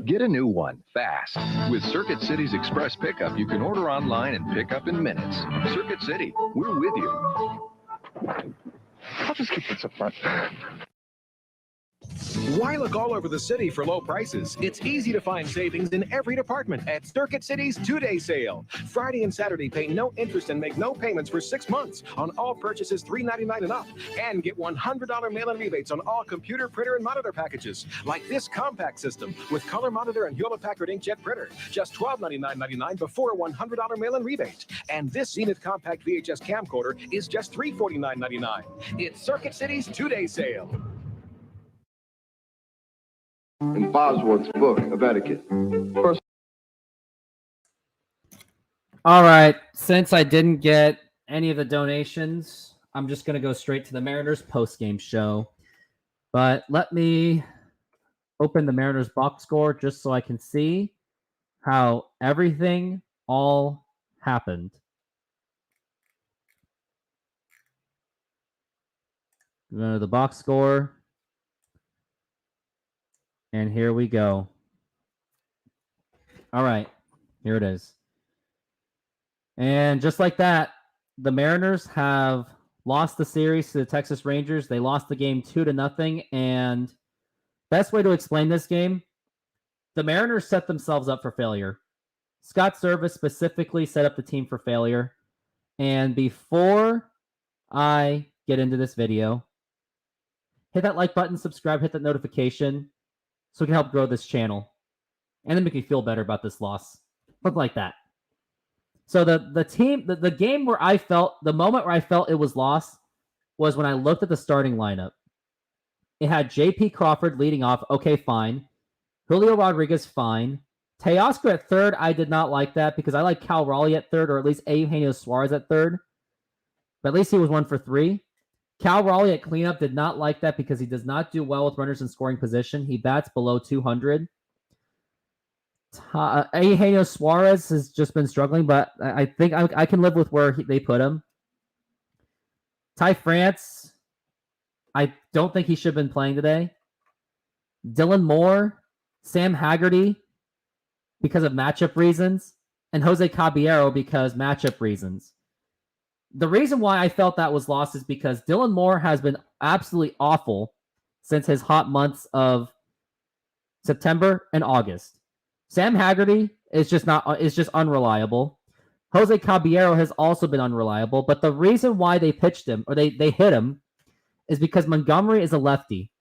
Get a new one fast. With Circuit City's Express Pickup, you can order online and pick up in minutes. Circuit City, we're with you. I'll just keep this up front. Why look all over the city for low prices? It's easy to find savings in every department at Circuit City's 2-day sale. Friday and Saturday, pay no interest and make no payments for 6 months on all purchases $399 and up. And get $100 mail-in rebates on all computer, printer, and monitor packages, like this compact system with color monitor and Hewlett-Packard inkjet printer. Just $1299.99 before a $100 mail-in rebate. And this Zenith compact VHS camcorder is just $349.99. It's Circuit City's 2-day sale. In Bosworth's book of etiquette. First. All right. Since I didn't get any of the donations, I'm just going to go straight to the Mariners post-game show. But let me open the Mariners box score just so I can see how everything all happened. Go to the box score. And here we go. All right, here it is. And just like that, the Mariners have lost the series to the Texas Rangers. They lost the game 2-0. And best way to explain this game, the Mariners set themselves up for failure. Scott Servais specifically set up the team for failure. And before I get into this video, hit that like button, subscribe, hit that notification, so we can help grow this channel. And then make me feel better about this loss. Look like that. So the game where I felt, the moment where I felt it was lost was when I looked at the starting lineup. It had J.P. Crawford leading off. Okay, fine. Julio Rodriguez, fine. Teoscar at third, I did not like that because I like Cal Raleigh at third, or at least Eugenio Suarez at third. But at least he was 1 for 3. Cal Raleigh at cleanup, did not like that because he does not do well with runners in scoring position. He bats below 200. Eugenio Suarez has just been struggling, but I think I can live with where they put him. Ty France, I don't think he should have been playing today. Dylan Moore, Sam Haggerty, because of matchup reasons, and Jose Caballero because matchup reasons. The reason why I felt that was lost is because Dylan Moore has been absolutely awful since his hot months of September and August. Sam Haggerty is just unreliable. Jose Caballero has also been unreliable, but the reason why they pitched him, or they hit him, is because Montgomery is a lefty.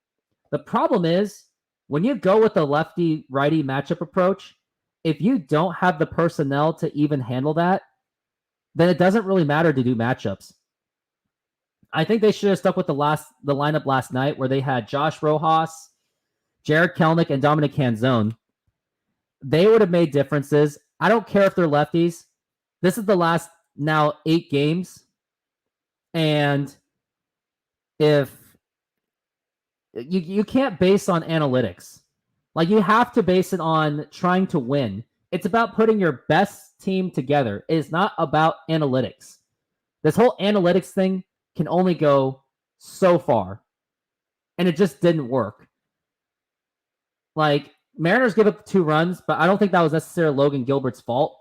The problem is, when you go with the lefty-righty matchup approach, if you don't have the personnel to even handle that, then it doesn't really matter to do matchups. I think they should have stuck with the lineup last night where they had Josh Rojas, Jared Kelenic, and Dominic Canzone. They would have made differences. I don't care if they're lefties. This is the last now 8 games. And if you can't base on analytics. Like, you have to base it on trying to win. It's about putting your best team together. It is not about analytics. This whole analytics thing can only go so far. And it just didn't work. Like, Mariners give up 2 runs, but I don't think that was necessarily Logan Gilbert's fault.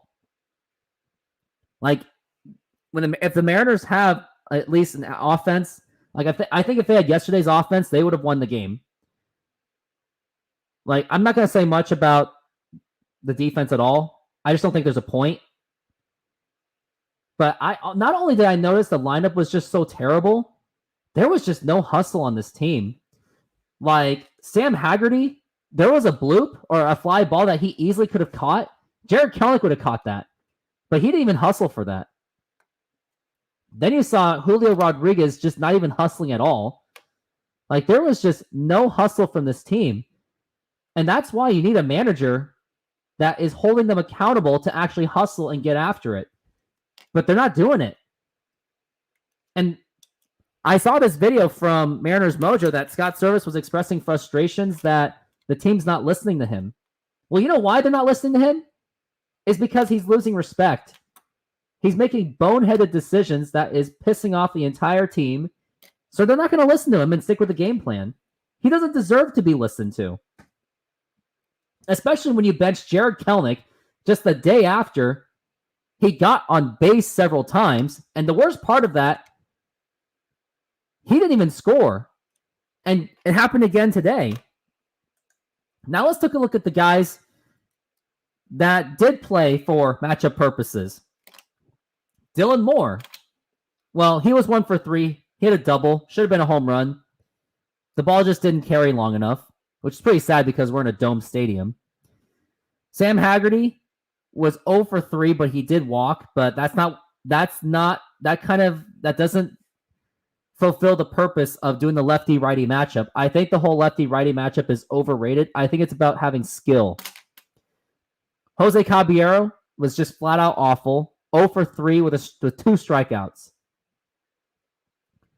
Like, if the Mariners have at least an offense, like I think if they had yesterday's offense, they would have won the game. Like, I'm not going to say much about the defense at all. I just don't think there's a point. But not only did I notice the lineup was just so terrible, there was just no hustle on this team. Like, Sam Haggerty, there was a bloop or a fly ball that he easily could have caught. Jared Kelenic would have caught that. But he didn't even hustle for that. Then you saw Julio Rodriguez just not even hustling at all. Like, there was just no hustle from this team. And that's why you need a manager that is holding them accountable to actually hustle and get after it. But they're not doing it. And I saw this video from Mariners Mojo that Scott Service was expressing frustrations that the team's not listening to him. Well, you know why they're not listening to him? It's because he's losing respect. He's making boneheaded decisions that is pissing off the entire team. So they're not going to listen to him and stick with the game plan. He doesn't deserve to be listened to. Especially when you bench Jared Kelenic just the day after he got on base several times. And the worst part of that, he didn't even score. And it happened again today. Now let's take a look at the guys that did play for matchup purposes. Dylan Moore. Well, he was 1 for 3. He hit a double. Should have been a home run. The ball just didn't carry long enough, which is pretty sad because we're in a dome stadium. Sam Haggerty was 0 for 3, but he did walk, but that doesn't fulfill the purpose of doing the lefty-righty matchup. I think the whole lefty-righty matchup is overrated. I think it's about having skill. Jose Caballero was just flat out awful. 0 for 3 with 2 strikeouts.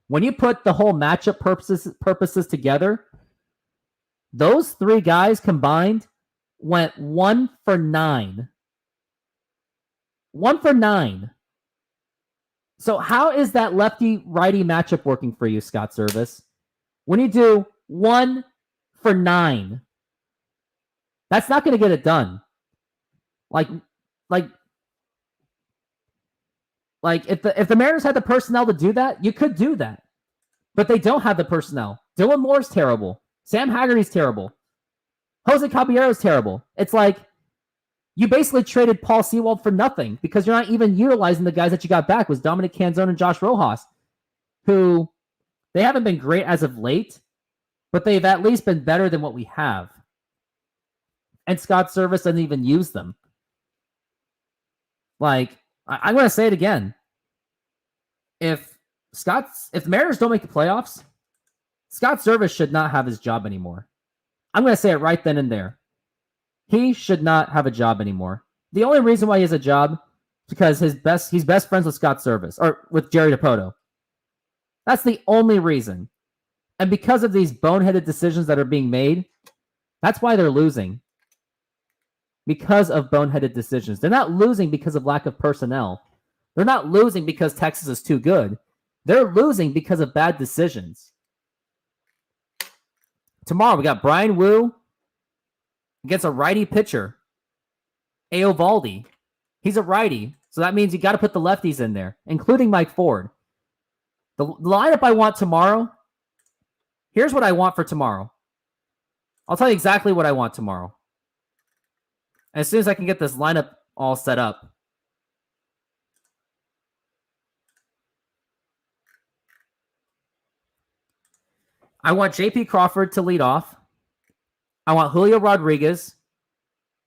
When you put the whole matchup purposes together, those 3 guys combined went 1 for 9. 1 for 9. So how is that lefty-righty matchup working for you, Scott Service? When you do 1 for 9, that's not going to get it done. Like if the Mariners had the personnel to do that, you could do that. But they don't have the personnel. Dylan Moore's terrible. Sam Haggerty's terrible. Jose Caballero's terrible. It's like you basically traded Paul Sewald for nothing because you're not even utilizing the guys that you got back. Was Dominic Canzone and Josh Rojas, who they haven't been great as of late, but they've at least been better than what we have. And Scott Service doesn't even use them. Like, I'm going to say it again. If the Mariners don't make the playoffs, Scott Service should not have his job anymore. I'm going to say it right then and there. He should not have a job anymore. The only reason why he has a job is because he's best friends with Scott Service or with Jerry Dipoto. That's the only reason. And because of these boneheaded decisions that are being made, that's why they're losing. Because of boneheaded decisions. They're not losing because of lack of personnel. They're not losing because Texas is too good. They're losing because of bad decisions. Tomorrow, we got Brian Wu against a righty pitcher, Eovaldi. He's a righty, so that means you got to put the lefties in there, including Mike Ford. The lineup I want tomorrow, here's what I want for tomorrow. I'll tell you exactly what I want tomorrow. As soon as I can get this lineup all set up. I want J.P. Crawford to lead off. I want Julio Rodriguez.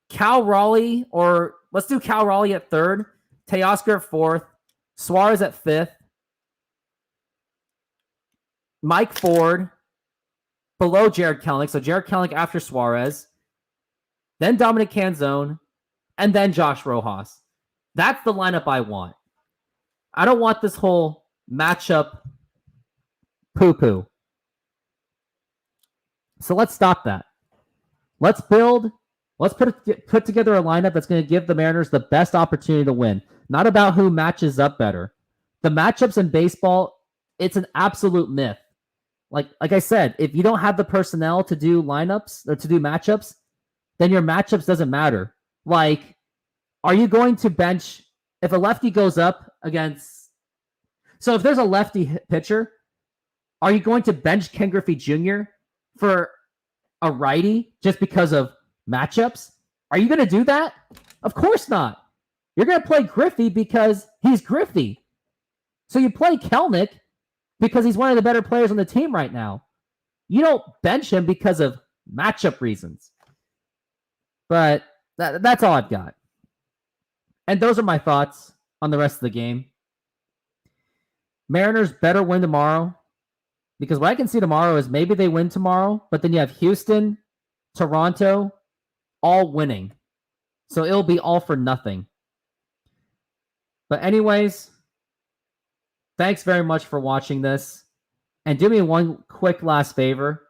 Cal Raleigh, or let's do Cal Raleigh at 3rd. Teoscar at 4th. Suarez at 5th. Mike Ford below Jared Kelenic. So Jared Kelenic after Suarez. Then Dominic Canzone. And then Josh Rojas. That's the lineup I want. I don't want this whole matchup poo-poo. So let's stop that. Let's put together a lineup that's going to give the Mariners the best opportunity to win. Not about who matches up better. The matchups in baseball, it's an absolute myth. Like I said, if you don't have the personnel to do lineups or to do matchups, then your matchups doesn't matter. Like, are you going to bench if a lefty goes up against? So if there's a lefty pitcher, are you going to bench Ken Griffey Jr. for a righty just because of matchups? Are you going to do that? Of course not. You're going to play Griffey because he's Griffey. So you play Kelnick because he's one of the better players on the team right now. You don't bench him because of matchup reasons. But that's all I've got. And those are my thoughts on the rest of the game. Mariners better win tomorrow, because what I can see tomorrow is maybe they win tomorrow, but then you have Houston, Toronto, all winning. So it'll be all for nothing. But anyways, thanks very much for watching this. And do me one quick last favor.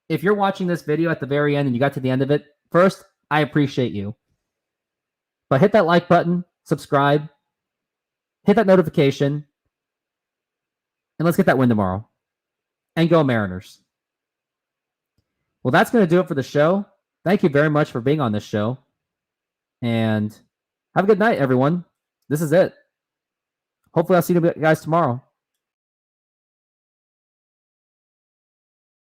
If you're watching this video at the very end and you got to the end of it, first, I appreciate you. But hit that like button, subscribe, hit that notification, and let's get that win tomorrow. And go Mariners. Well, that's going to do it for the show. Thank you very much for being on this show. And have a good night, everyone. This is it. Hopefully I'll see you guys tomorrow.